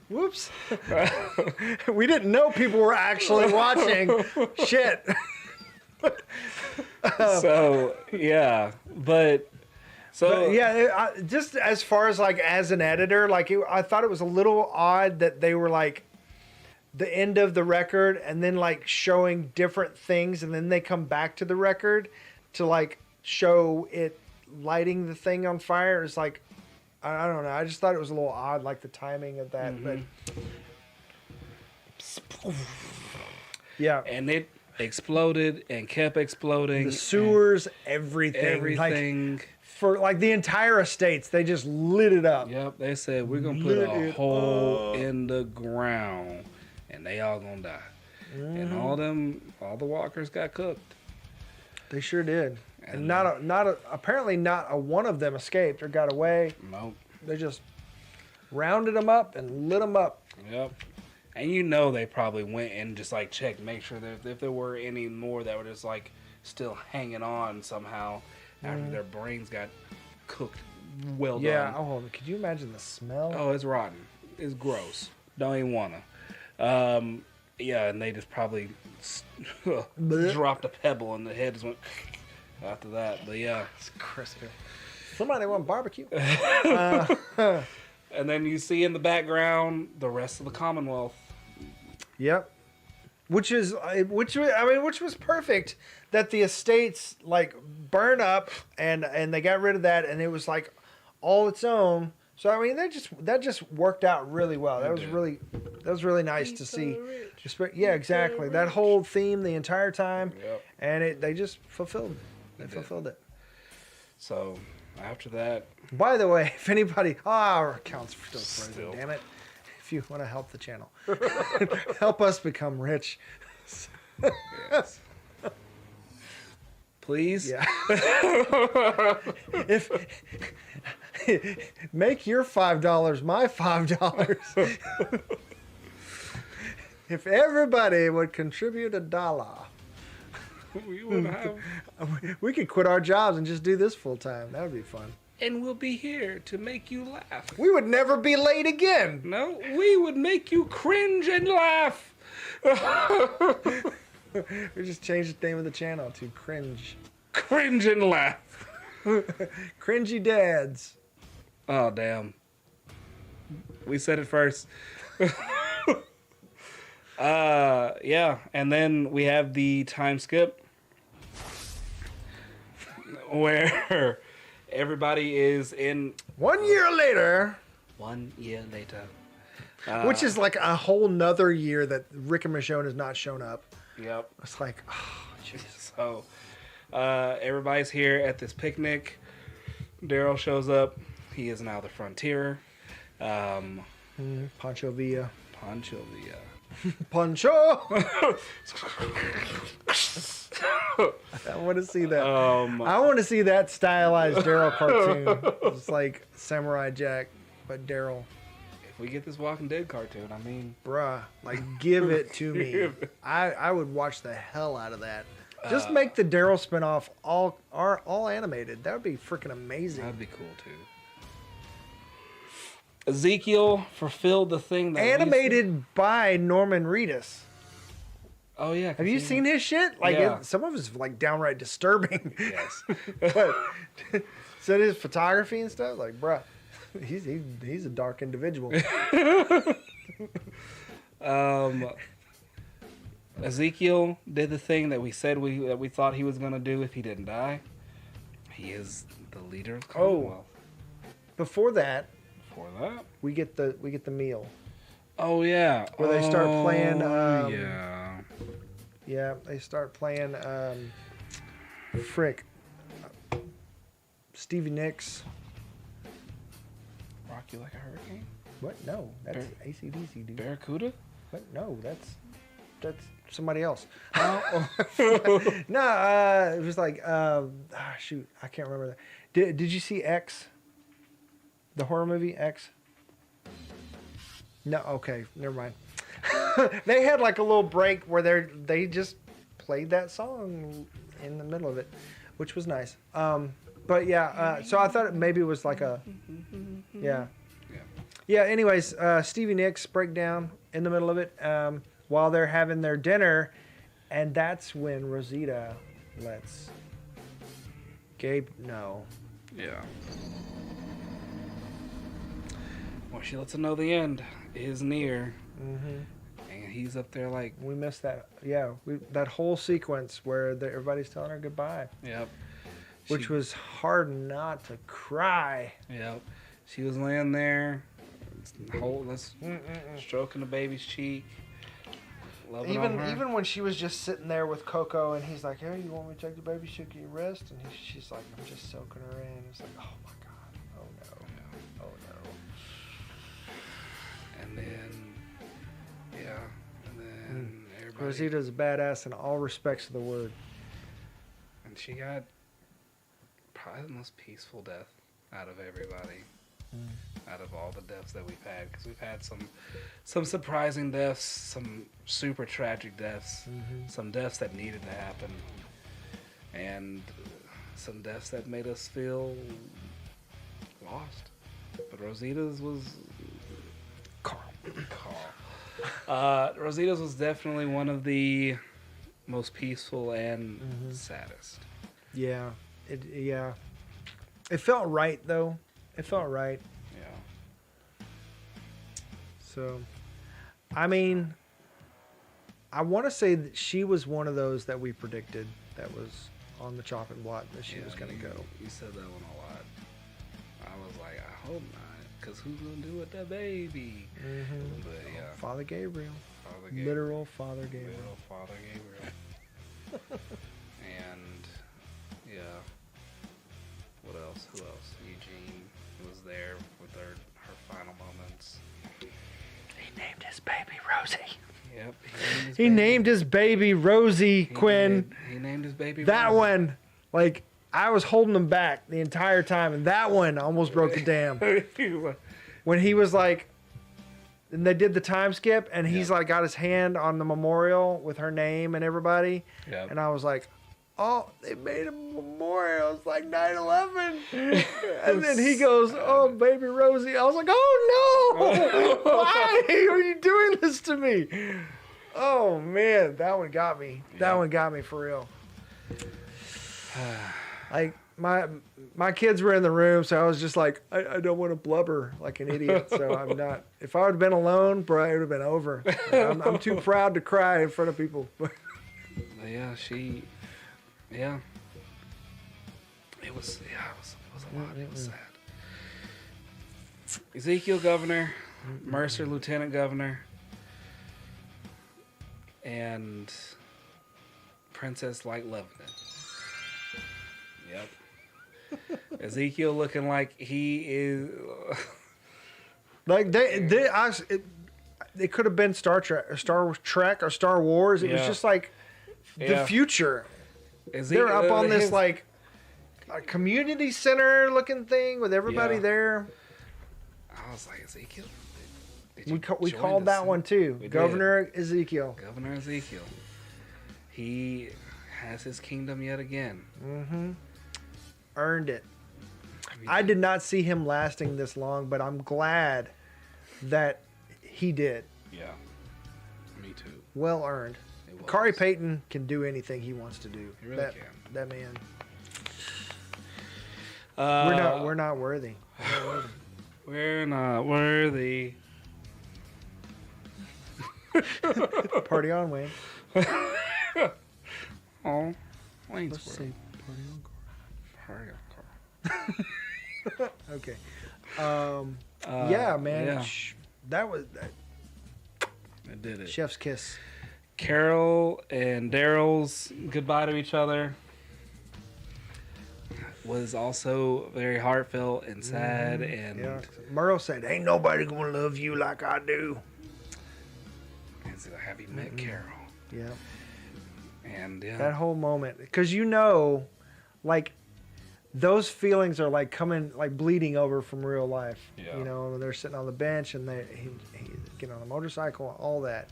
Whoops. We didn't know people were actually watching. Shit. So, yeah. But just as far as like as an editor, I thought it was a little odd that they were like the end of the record and then like showing different things and then they come back to the record to like show it lighting the thing on fire. It's like, I don't know. I just thought it was a little odd, like the timing of that. Mm-hmm. But yeah, and it exploded and kept exploding. The sewers, everything. Everything. Like, for like the entire estates. They just lit it up. Yep, they said we're gonna put a hole in the ground, and they all gonna die. And all the walkers got cooked. They sure did. And apparently not a one of them escaped or got away. Nope. They just rounded them up and lit them up. Yep. And they probably went and just like checked, make sure that if there were any more that were just like still hanging on somehow after their brains got cooked well done. Yeah. Oh, could you imagine the smell? Oh, it's rotten. It's gross. Don't even wanna. Yeah, and they just probably dropped a pebble and the head just went after that. But yeah. It's crispy. Somebody want barbecue? And then you see in the background the rest of the Commonwealth. Yep. Which was perfect that the estates like burn up and they got rid of that and it was like all its own. So I mean that just worked out really well. That was really nice to see. Yeah, exactly. That whole theme the entire time, and they just fulfilled. They fulfilled it. So after that. By the way, if anybody, our account's still frozen. Damn it! If you want to help the channel, help us become rich. Yes. Please. Yeah. If make your $5 my $5. If everybody would contribute $1, we could quit our jobs and just do this full time. That would be fun. And we'll be here to make you laugh. We would never be late again. No, we would make you cringe and laugh. We just changed the name of the channel to Cringe. Cringe and laugh. Cringy dads. Oh, damn. We said it first. Yeah, and then we have the time skip where everybody is in 1 year later. 1 year later. Which is like a whole nother year that Rick and Michonne has not shown up. Yep. It's like, oh, Jesus. So, everybody's here at this picnic. Daryl shows up. He is now the frontierer. Pancho Villa. Pancho Villa. Pancho! I want to see that. I want to see that stylized Daryl cartoon. It's like Samurai Jack, but Daryl. If we get this Walking Dead cartoon, I mean... Bruh, like, give it to me. I would watch the hell out of that. Just make the Daryl spinoff all animated. That would be freaking amazing. That'd be cool, too. Ezekiel fulfilled the thing that animated by Norman Reedus. Oh yeah, have you seen his shit? Like yeah. Some of it's like downright disturbing. Yes, but so his photography and stuff, like, bruh, he's a dark individual. Ezekiel did the thing that we said that we thought he was gonna do if he didn't die. He is the leader of Commonwealth. Before that. We get the meal. Oh yeah. Where they start playing. Yeah. Yeah, they start playing. Stevie Nicks. Rock You Like a Hurricane. What? No, that's AC/DC, dude. Barracuda. What? No, that's somebody else. No, it was like shoot, I can't remember that. Did you see X? The horror movie X? No, okay, never mind. They had like a little break where they just played that song in the middle of it, which was nice. But yeah, so I thought maybe it was like a yeah. Anyways, Stevie Nicks breakdown in the middle of it while they're having their dinner, and that's when Rosita lets Gabe know. Yeah. Well, she lets him know the end is near. Mm-hmm. And he's up there like... We missed that. Yeah, that whole sequence where everybody's telling her goodbye. Yep. Which was hard not to cry. Yep. She was laying there, stroking the baby's cheek. loving on her. Even when she was just sitting there with Coco, and he's like, "Hey, you want me to take the baby? She'll get you rest." And she's like, "I'm just soaking her in." It's like, "Oh my God, oh no, oh no." And then, and then everybody. Rosita's a badass in all respects of the word. And she got probably the most peaceful death out of everybody. Out of all the deaths that we've had, because we've had some surprising deaths, some super tragic deaths, some deaths that needed to happen, and some deaths that made us feel lost. But Rosita's was Carl. Rosita's was definitely one of the most peaceful and saddest. Yeah, it felt right though. It felt right. Yeah. So, I mean, I want to say that she was one of those that we predicted that was on the chopping block that she was going to go. You said that one a lot. I was like, I hope not, because who's going to do with that baby? But yeah. Father Gabriel. Literal Father Gabriel. And, yeah. What else? Who else? Eugene was there with her final moments. He named his baby Rosie. Yep. He named his baby Rosie, Quin. He named his baby That Rosie. one, like, I was holding him back the entire time, and that one almost broke the dam. When he was like, and they did the time skip, and he's like got his hand on the memorial with her name and everybody. Yep. And I was like, oh, they made a memorial. It's like 9/11. And then he goes, oh, baby Rosie. I was like, oh, no. Why are you doing this to me? Oh, man. That one got me. That one got me for real. Like, my kids were in the room, so I was just like, I don't want to blubber like an idiot. So I'm not. If I would have been alone, bro, it would have been over. I'm too proud to cry in front of people. Yeah, yeah. It was a lot. It was sad. Ezekiel governor, Mercer lieutenant governor, and Princess like loving it. Yep. Ezekiel looking like he is. Like it could have been Star Trek or Star Wars. It was just like the future. They're up on this like a community center looking thing with everybody there. I was like, Ezekiel. We called that one too. Governor Ezekiel. Governor Ezekiel. He has his kingdom yet again. Earned it. I did not see him lasting this long, but I'm glad that he did. Yeah. Me too. Well earned. Kari Payton can do anything he wants to do. He really can. That man. We're not worthy. We're not worthy. Party on, Wayne. Oh, Wayne's Let's say party on, Carl. Party on, Carl. Okay. Yeah, man. Yeah. That was I did it. chef's kiss. Carol and Daryl's goodbye to each other was also very heartfelt and sad. And Merle said, "Ain't nobody gonna love you like I do." And so, have you met Carol? Yeah. And that whole moment, because like those feelings are like coming, like bleeding over from real life. Yeah. You know, they're sitting on the bench and he get on a motorcycle, all that.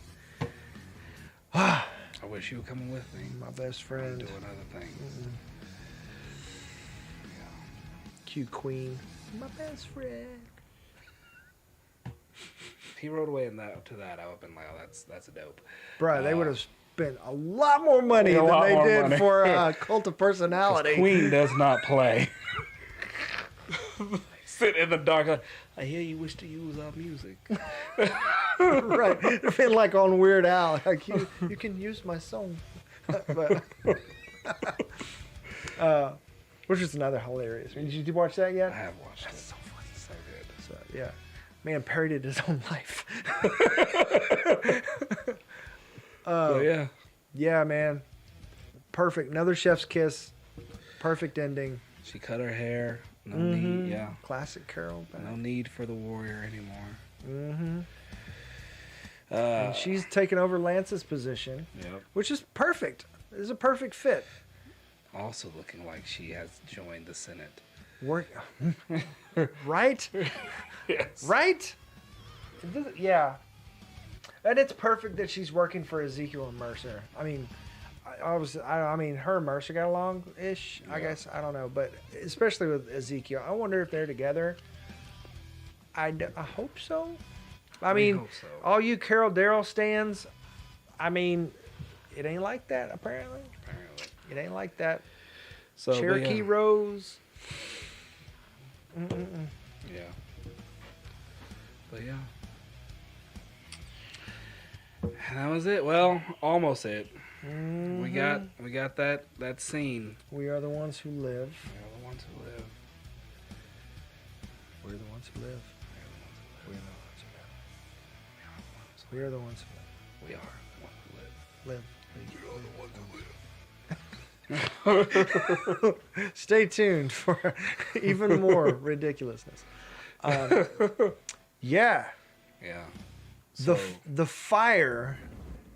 I wish you were coming with me. My best friend. Doing other things. Cute Queen. My best friend. If he rode away to that, I would have been like, oh, that's a dope. Bro, they would have spent a lot more money than they did for Cult of Personality. Queen does not play. Sit in the dark. Like, I hear you wish to use our music. Right. It's been like on Weird Al. Like, you can use my song. But, which is another hilarious. Did you watch that yet? I have watched it. So funny. So good. So, yeah. Man parodied his own life. Yeah. Yeah, man. Perfect. Another chef's kiss. Perfect ending. She cut her hair. No need. Yeah. Classic Carol. No need for the warrior anymore. Mm-hmm. And she's taken over Lance's position, which is perfect. It's a perfect fit. Also looking like she has joined the Senate. Right? Yes. Right? Yeah. And it's perfect that she's working for Ezekiel and Mercer. I mean, I mean, her and Mercer got along-ish, I guess. I don't know. But especially with Ezekiel. I wonder if they're together. I hope so. I mean, hope so. All you Carol Daryl stands, I mean, it ain't like that, apparently. It ain't like that. So Cherokee Rose. Yeah. But yeah. And that was it. Well, almost it. Mm-hmm. We got that scene. We are the ones who live. We are the ones who live. We're the ones who live. We are the ones who live. We are the ones who live. We are the ones who live. Stay tuned for even more ridiculousness. Yeah. Yeah. The fire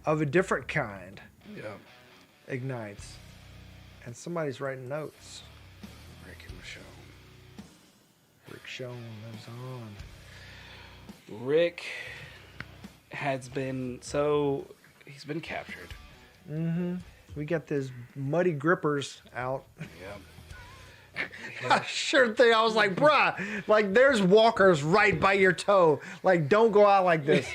of a different kind ignites. And somebody's writing notes. Rick and Michonne. Rick Schoen lives on. Rick has been he's been captured. Mm-hmm. We got these muddy grippers out. Yep. Sure thing. I was like, bruh, like there's walkers right by your toe. Like, don't go out like this.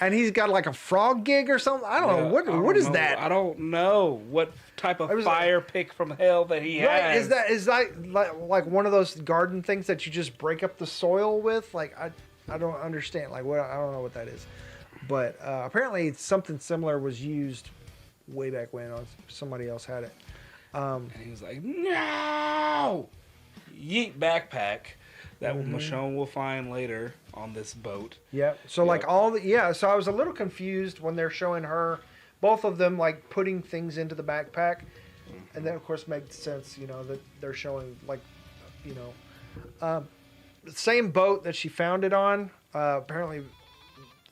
And he's got like a frog gig or something. I don't know. What is that? I don't know what type of fire pick from hell that he has. Is that like one of those garden things that you just break up the soil with? Like, I don't understand. Like, what? I don't know what that is. But apparently something similar was used way back when. Somebody else had it. And he was like, no! Yeet backpack that Michonne will find later on this boat. Yeah. So like so I was a little confused when they're showing her, both of them like putting things into the backpack. Mm-hmm. And then of course makes sense, that they're showing like, the same boat that she found it on, apparently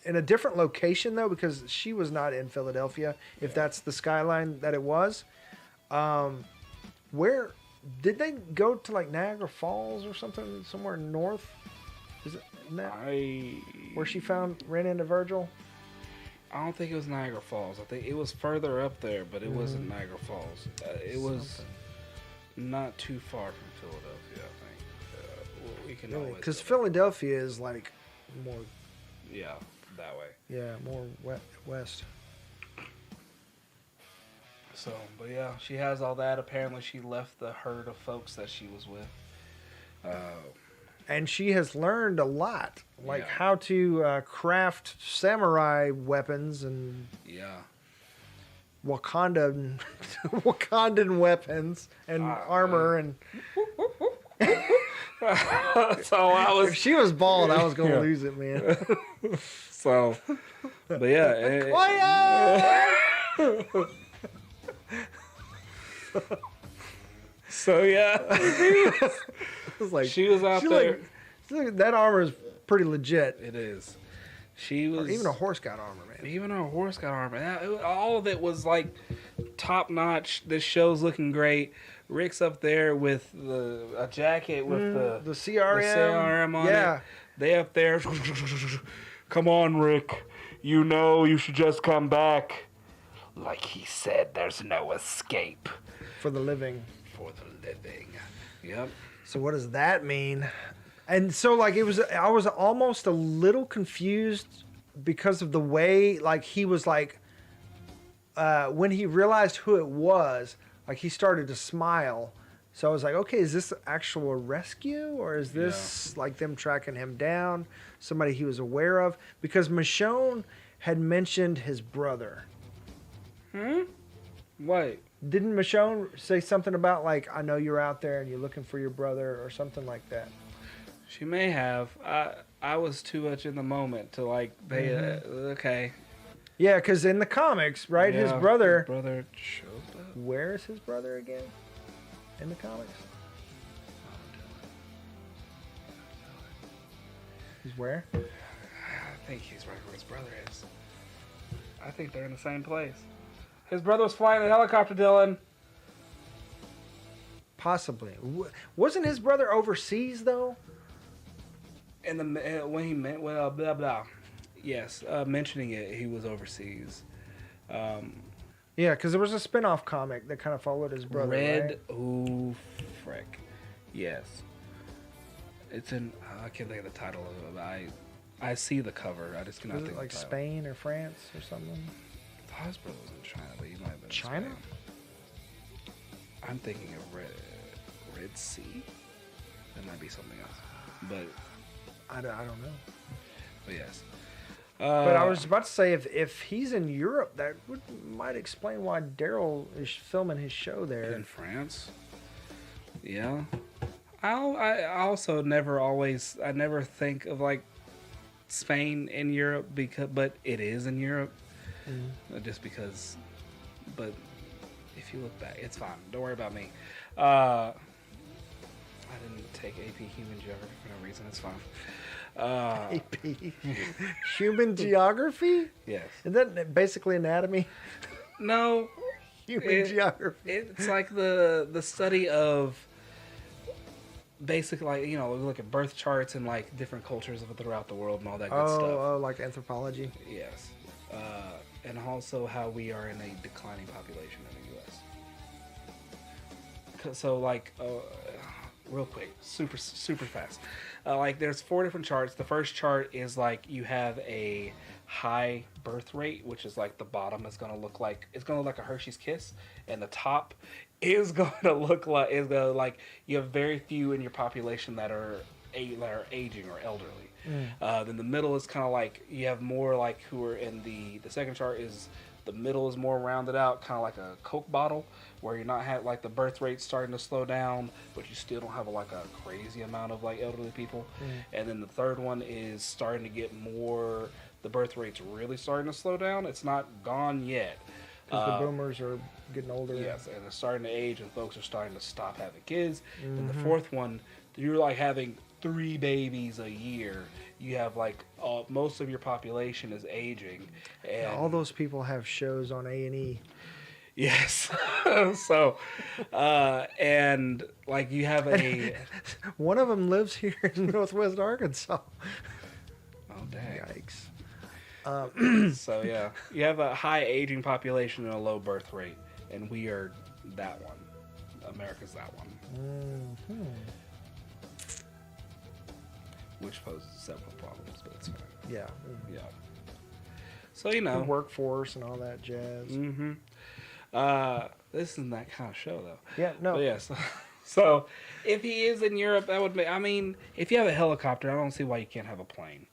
in a different location though, because she was not in Philadelphia, if that's the skyline that it was. Where did they go to, like Niagara Falls or something, somewhere north? Is it that where she ran into Virgil? I don't think it was Niagara Falls. I think it was further up there, but it wasn't Niagara Falls. It was not too far from Philadelphia, I think. We can always because Philadelphia is like more. Yeah, that way. Yeah, more west. So, but yeah, she has all that. Apparently, she left the herd of folks that she was with. And she has learned a lot, like how to craft samurai weapons and Wakandan weapons and armor. And so if she was bald, I was gonna lose it, man. So, but yeah. So yeah, she was out there. That armor is pretty legit. It is. She was even a horse got armor, man. Even a horse got armor. All of it was like top notch. This show's looking great. Rick's up there with a jacket with the CRM on it. They up there. Come on, Rick. You should just come back. Like he said, there's no escape. For the living. Yep. So what does that mean? And so like I was almost a little confused because of the way like he was like when he realized who it was, like he started to smile. So I was like, okay, is this actual rescue or is this like them tracking him down? Somebody he was aware of? Because Michonne had mentioned his brother. Wait. Didn't Michonne say something about like, I know you're out there and you're looking for your brother or something like that? She may have. I was too much in the moment to like pay. Okay. Yeah, because in the comics, right, Yeah, his brother. brother shows up. Where is his brother again? In the comics? He's where? I think he's right where his brother is. I think they're in the same place. His brother was flying the helicopter, Dylan. Possibly. Wasn't his brother overseas though? And the when he meant blah blah. Yes, mentioning it, he was overseas. Yeah, because there was a spin-off comic that kind of followed his brother. Red. Right? Ooh, frick. Yes. It's in. I can't think of the title of it. But I see the cover. I just cannot Was think it like of the title. Spain or France or something? I thought his brother was in China, but he might have been in China? Spain. I'm thinking of Red Sea. That might be something else. But I don't know. But yes. But I was about to say, if he's in Europe, that might explain why Daryl is filming his show there. In France. Yeah. I also I never think of like Spain in Europe but it is in Europe. Just because, but if you look back, it's fine. Don't worry about me. I didn't take AP Human Geography for no reason. It's fine. AP. Human geography? Yes. Isn't that basically anatomy? No. Human geography. It's like the study of basically, like, we look at birth charts and like different cultures throughout the world and all that good stuff. Oh, like anthropology. Yes. And also how we are in a declining population in the U.S. So like, real quick, super fast. Like there's 4 different charts. The first chart is like you have a high birth rate, which is like the bottom is going to look like a Hershey's Kiss, and the top is going to look like you have very few in your population that are aging or elderly. Then the middle is kind of like you have more like who are in the second chart is the middle is more rounded out, kind of like a Coke bottle, where you're not have like the birth rate starting to slow down, but you still don't have like a crazy amount of like elderly people. And then the third one is starting to get more. The birth rate's really starting to slow down. It's not gone yet. Because the boomers are getting older. Yes, and they're starting to age, and folks are starting to stop having kids. And the fourth one, you're like having 3 babies a year. You have like most of your population is aging, and all those people have shows on A&E. Yes. So, and like you have a one of them lives here in Northwest Arkansas. Oh dang! Yikes. So yeah, you have a high aging population and a low birth rate, and we are that one. America's that one. Which poses several problems, but it's fine. Yeah. Yeah. So The workforce and all that jazz. This isn't that kind of show though. Yeah, no. But yes. So if he is in Europe, that would be. I mean, if you have a helicopter, I don't see why you can't have a plane.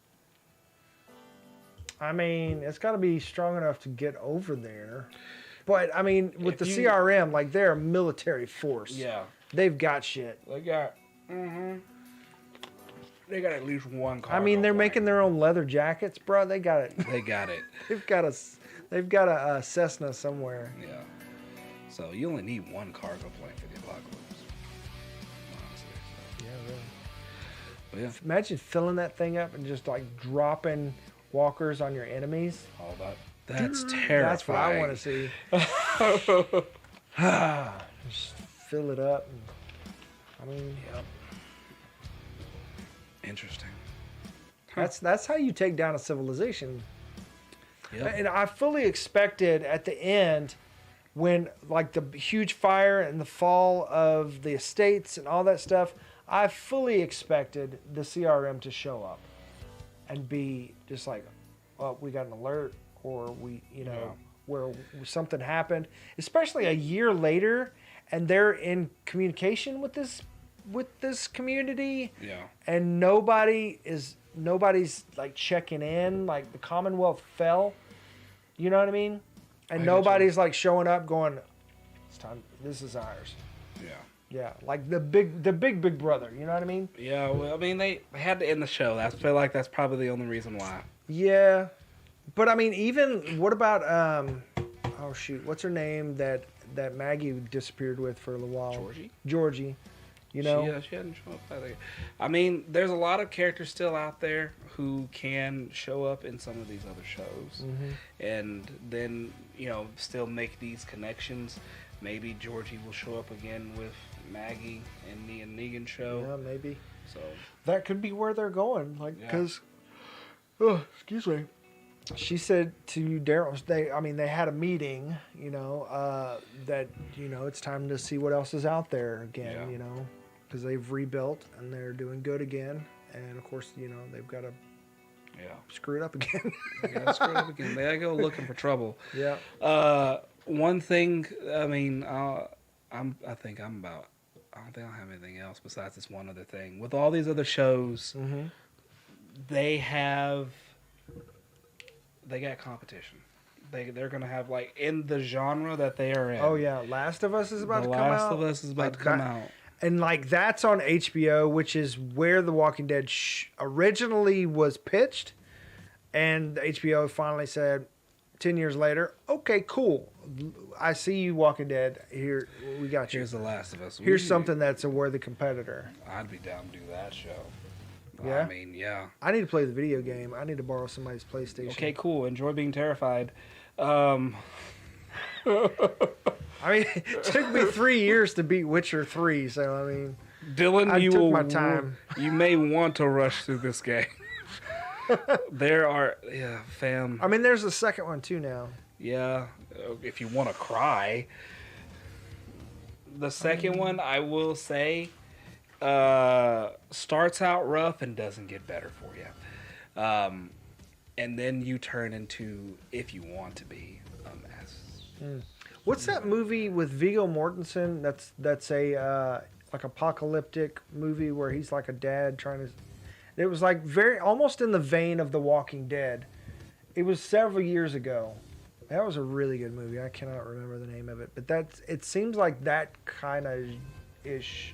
I mean, it's got to be strong enough to get over there. But I mean, with If the you- CRM, like they're a military force. Yeah. They've got shit. They got. They got at least one car. I mean, they're making their own leather jackets, bro. They got it. They got it. They've got a Cessna somewhere. Yeah. So you only need one cargo plane for the apocalypse. Honestly. Yeah, really. But yeah. Imagine filling that thing up and just like dropping walkers on your enemies. All that. That's terrifying. That's what I want to see. Just fill it up. And, I mean, Yep. Interesting. that's how you take down a civilization. Yep. And I fully expected at the end, when like the huge fire and the fall of the estates and all that stuff, I fully expected the CRM to show up and be just like, oh, we got an alert, or we, where something happened, especially a year later, and they're in communication with this community. Yeah. And nobody's like checking in, like the Commonwealth fell. You know what I mean? And nobody's like showing up going, it's time, this is ours. Yeah. Yeah, like the big brother, you know what I mean? Yeah, well, I mean, they had to end the show. I feel like that's probably the only reason why. Yeah. But I mean, even what about oh shoot, what's her name that Maggie disappeared with for a little while? Georgie. You know, she hadn't shown up either. I mean, there's a lot of characters still out there who can show up in some of these other shows, and then still make these connections. Maybe Georgie will show up again with Maggie and the Negan show. Yeah, maybe. So that could be where they're going, like because. Oh, excuse me. She said to Daryl, they had a meeting, that it's time to see what else is out there again, because they've rebuilt and they're doing good again, and of course, they've got to screw it up again. They gotta go looking for trouble. Yeah. One thing, I mean, I don't think I'll have anything else besides this one other thing. With all these other shows, they got competition. They're gonna have, like, in the genre that they are in. Oh yeah, Last of Us is about to come out. Last of Us is about to come out. And like that's on HBO, which is where The Walking Dead originally was pitched, and HBO finally said, 10 years later, okay, cool. I see you, Walking Dead. Here, we got you. Here's The Last of Us. Here's something that's a worthy competitor. I'd be down to do that show. Yeah? I mean, yeah. I need to play the video game. I need to borrow somebody's PlayStation. Okay, cool. Enjoy being terrified. I mean, it took me 3 years to beat Witcher 3, so I mean... Dylan, I took my time. You may want to rush through this game. There are... Yeah, fam. I mean, there's a second one, too, now. Yeah, if you want to cry. The second one, I will say, starts out rough and doesn't get better for you. And then you turn into If You Want to Be a Mess. What's that movie with Viggo Mortensen? That's a like apocalyptic movie where he's like a dad trying to. It was like almost in the vein of The Walking Dead. It was several years ago. That was a really good movie. I cannot remember the name of it, but it seems like that kind of ish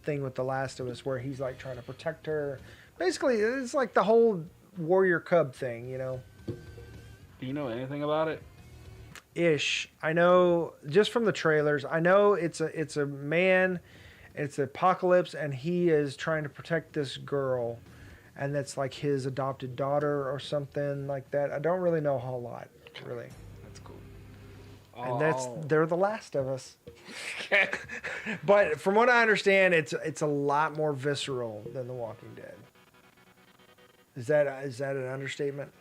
thing with The Last of Us, where he's like trying to protect her. Basically, it's like the whole warrior cub thing, Do you know anything about it? Ish. I know just from the trailers. I know it's a man. It's an apocalypse, and he is trying to protect this girl, and that's like his adopted daughter or something like that. I don't really know a whole lot, really. That's cool. And they're The Last of Us. But from what I understand, it's a lot more visceral than The Walking Dead. Is that an understatement?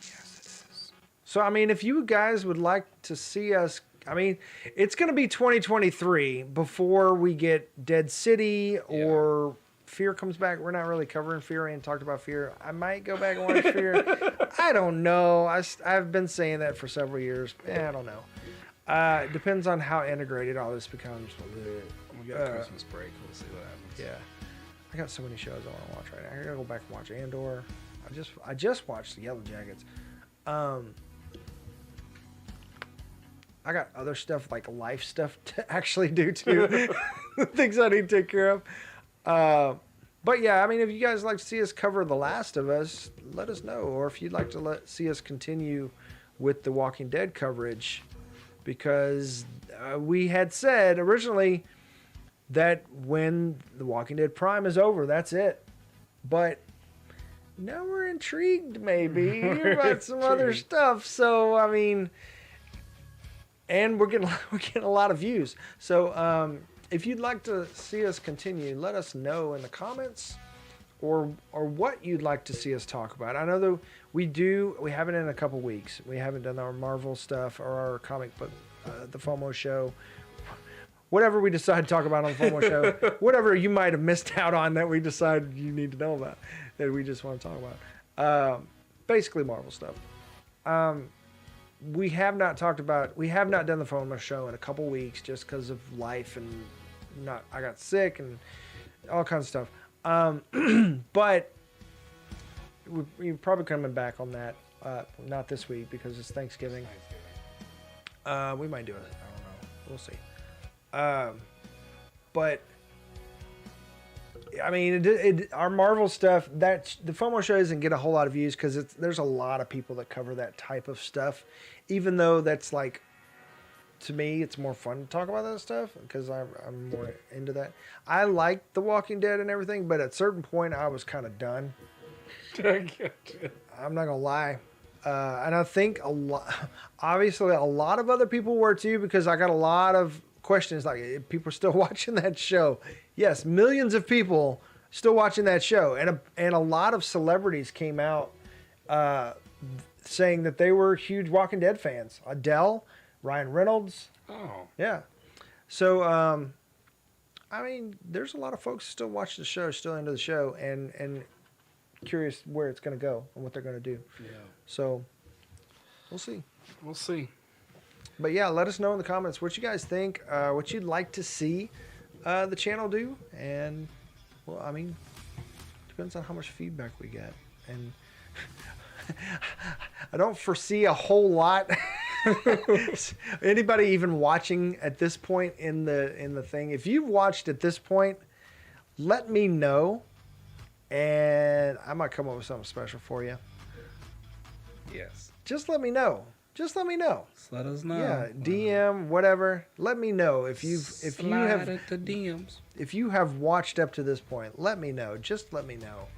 Yes, it is. So, I mean, if you guys would like to see us, I mean, it's going to be 2023 before we get Dead City or Fear comes back. We're not really covering Fear. We ain't talked about Fear. I might go back and watch Fear. I don't know. I've been saying that for several years. I don't know. Depends on how integrated all this becomes. We got a Christmas break. We'll see what happens. Yeah. I got so many shows I want to watch right now. I gotta go back and watch Andor. I just watched the Yellow Jackets. I got other stuff like life stuff to actually do too. Things I need to take care of. But yeah, I mean, if you guys like to see us cover The Last of Us, let us know. Or if you'd like to see us continue with the Walking Dead coverage, because we had said originally that when The Walking Dead Prime is over, that's it. But now we're intrigued maybe about some other stuff. So, I mean, and we're getting a lot of views. So, if you'd like to see us continue, let us know in the comments or what you'd like to see us talk about. I know that we haven't in a couple weeks. We haven't done our Marvel stuff or our comic book, the FOMO show. Whatever we decide to talk about on the FOMO show, whatever you might have missed out on that we decided you need to know about, that we just want to talk about. Basically Marvel stuff. We have not done the FOMO show in a couple weeks just because of life and I got sick and all kinds of stuff. But we're probably coming back on that. Not this week because it's Thanksgiving. We might do it. I don't know. We'll see. But I mean, our Marvel stuff, the FOMO show doesn't get a whole lot of views because there's a lot of people that cover that type of stuff. Even though that's like, to me, it's more fun to talk about that stuff because I'm more into that. I like The Walking Dead and everything, but at a certain point, I was kind of done. I'm not gonna lie. And I think obviously a lot of other people were too, because I got a lot of questions like, people are still watching that show. Yes, millions of people still watching that show, and a lot of celebrities came out saying that they were huge Walking Dead fans. Adele, Ryan Reynolds. Oh, yeah. So I mean, there's a lot of folks still watch the show, still into the show, and curious where it's going to go and what they're going to do. yeah. So we'll see. We'll see. But yeah, let us know in the comments what you guys think, what you'd like to see the channel do. And, well, I mean, depends on how much feedback we get. And I don't foresee a whole lot. Anybody even watching at this point in the thing, if you've watched at this point, let me know. And I might come up with something special for you. Yes. Just let me know. Just let me know. Just let us know. Yeah, DM, whatever. Let me know if you have the DMs. If you have watched up to this point. Let me know. Just let me know.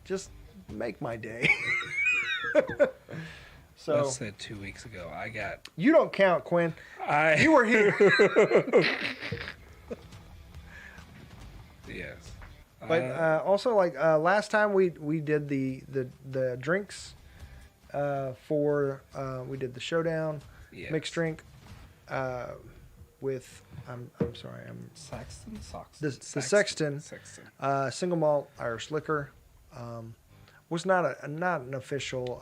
Just make my day. So I said 2 weeks ago. I got. You don't count, Quinn. You were here. Yes. But also, like last time we did the drinks for we did the showdown mixed drink with I'm sorry, the Sexton single malt Irish liquor. Was not an official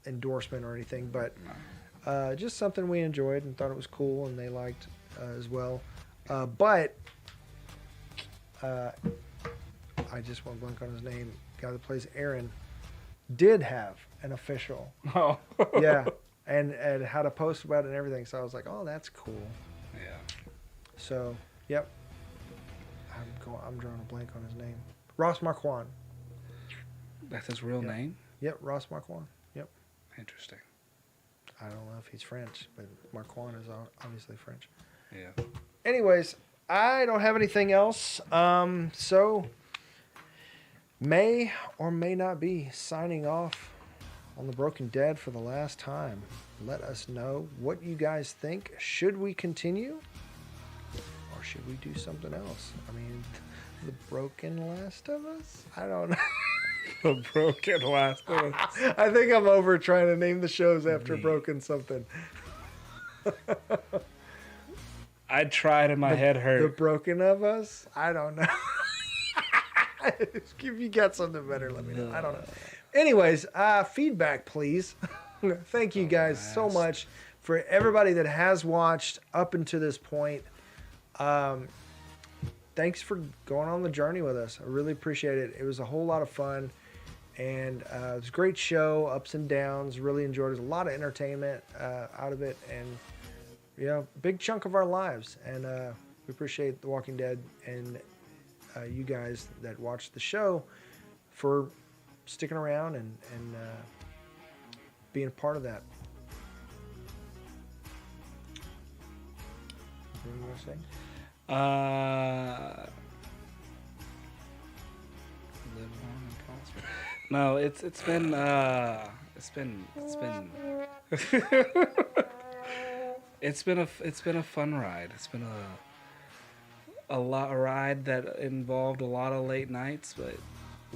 endorsement or anything, but just something we enjoyed and thought it was cool and they liked as well. But I just went blank on his name. Guy that plays Aaron did have an official. Oh. Yeah, and had a post about it and everything. So I was like, oh, that's cool. Yeah. So, yep. I'm drawing a blank on his name. Ross Marquand. That's his real name? Yep, Ross Marquand. Yep. Interesting. I don't know if he's French, but Marquand is obviously French. Yeah. Anyways, I don't have anything else. So may or may not be signing off on The Broken Dead for the last time. Let us know what you guys think. Should we continue? Or should we do something else? I mean, The Broken Last of Us? I don't know. The Broken Last of Us. I think I'm over trying to name the shows after Broken something. I tried and my head hurt. The Broken of Us? I don't know. If you got something better, let me know. I don't know. Anyways, feedback, please. Thank you guys so much for everybody that has watched up until this point. Thanks for going on the journey with us. I really appreciate it. It was a whole lot of fun. And it was a great show, ups and downs. Really enjoyed it. There's a lot of entertainment out of it. And, you know, big chunk of our lives. And we appreciate The Walking Dead and you guys that watched the show for sticking around and being a part of that. Anything you want to say? Live long and prosper. No, it's been it's been a fun ride. It's been a ride that involved a lot of late nights, but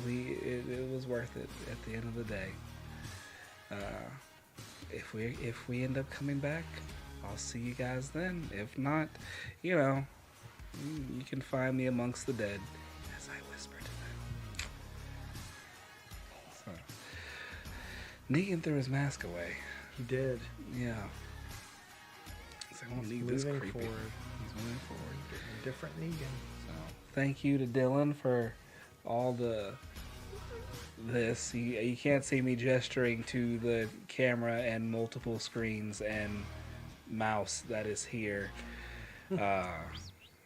it was worth it at the end of the day. If we end up coming back, I'll see you guys then. If not, you know, you can find me amongst the dead as I whisper to them. So, Negan threw his mask away. He did. Yeah. So I don't need this creepy. Forward. He's moving forward. Different Negan. So thank you to Dylan for all this. You can't see me gesturing to the camera and multiple screens and mouse that is here.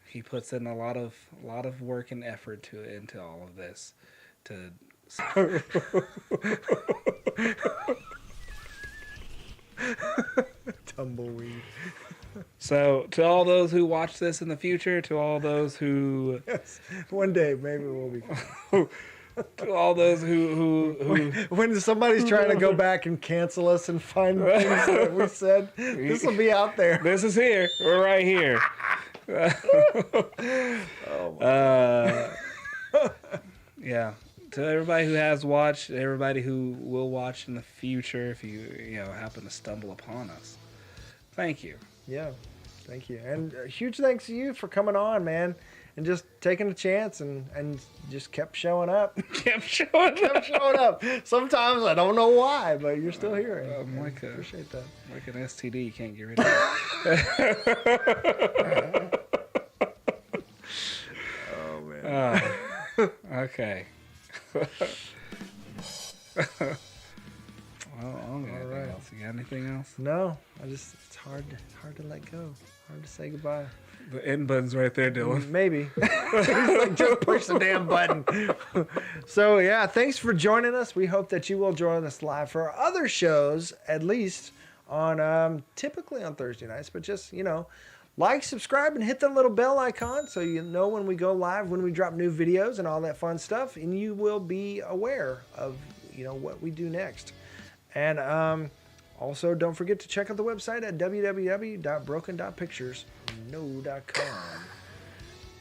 he puts in a lot of work and effort into all of this. Tumbleweed. So, to all those who watch this in the future, to all those who, Yes. One day, maybe we'll be. to all those who When somebody's trying to go back and cancel us and find things that we said, this will be out there. this is here, we're right here. Yeah. To everybody who has watched, everybody who will watch in the future, if you happen to stumble upon us, thank you. Yeah, thank you. And a huge thanks to you for coming on, man, and just taking a chance and just kept showing up. Kept showing up. Sometimes I don't know why, but you're still here. And appreciate that. Like an STD you can't get rid of. Oh, man. Okay. Well, all right. Else. You got anything else? No, it's hard to let go. Hard to say goodbye. The end button's right there, Dylan. Maybe. Like, just push the damn button. So, yeah, thanks for joining us. We hope that you will join us live for our other shows, at least on typically on Thursday nights. But just, like, subscribe, and hit the little bell icon so you know when we go live, when we drop new videos and all that fun stuff. And you will be aware of, what we do next. And also, don't forget to check out the website at www.broken.picturesno.com.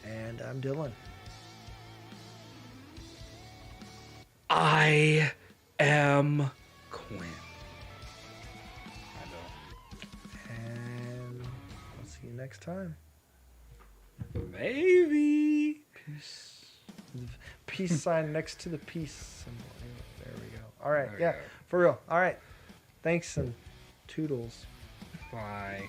And I'm Dylan. I am Quin. And I'll see you next time. Maybe. Peace sign next to the peace symbol. There we go. All right. There we Yeah, go. for real. All right. Thanks and toodles. Bye.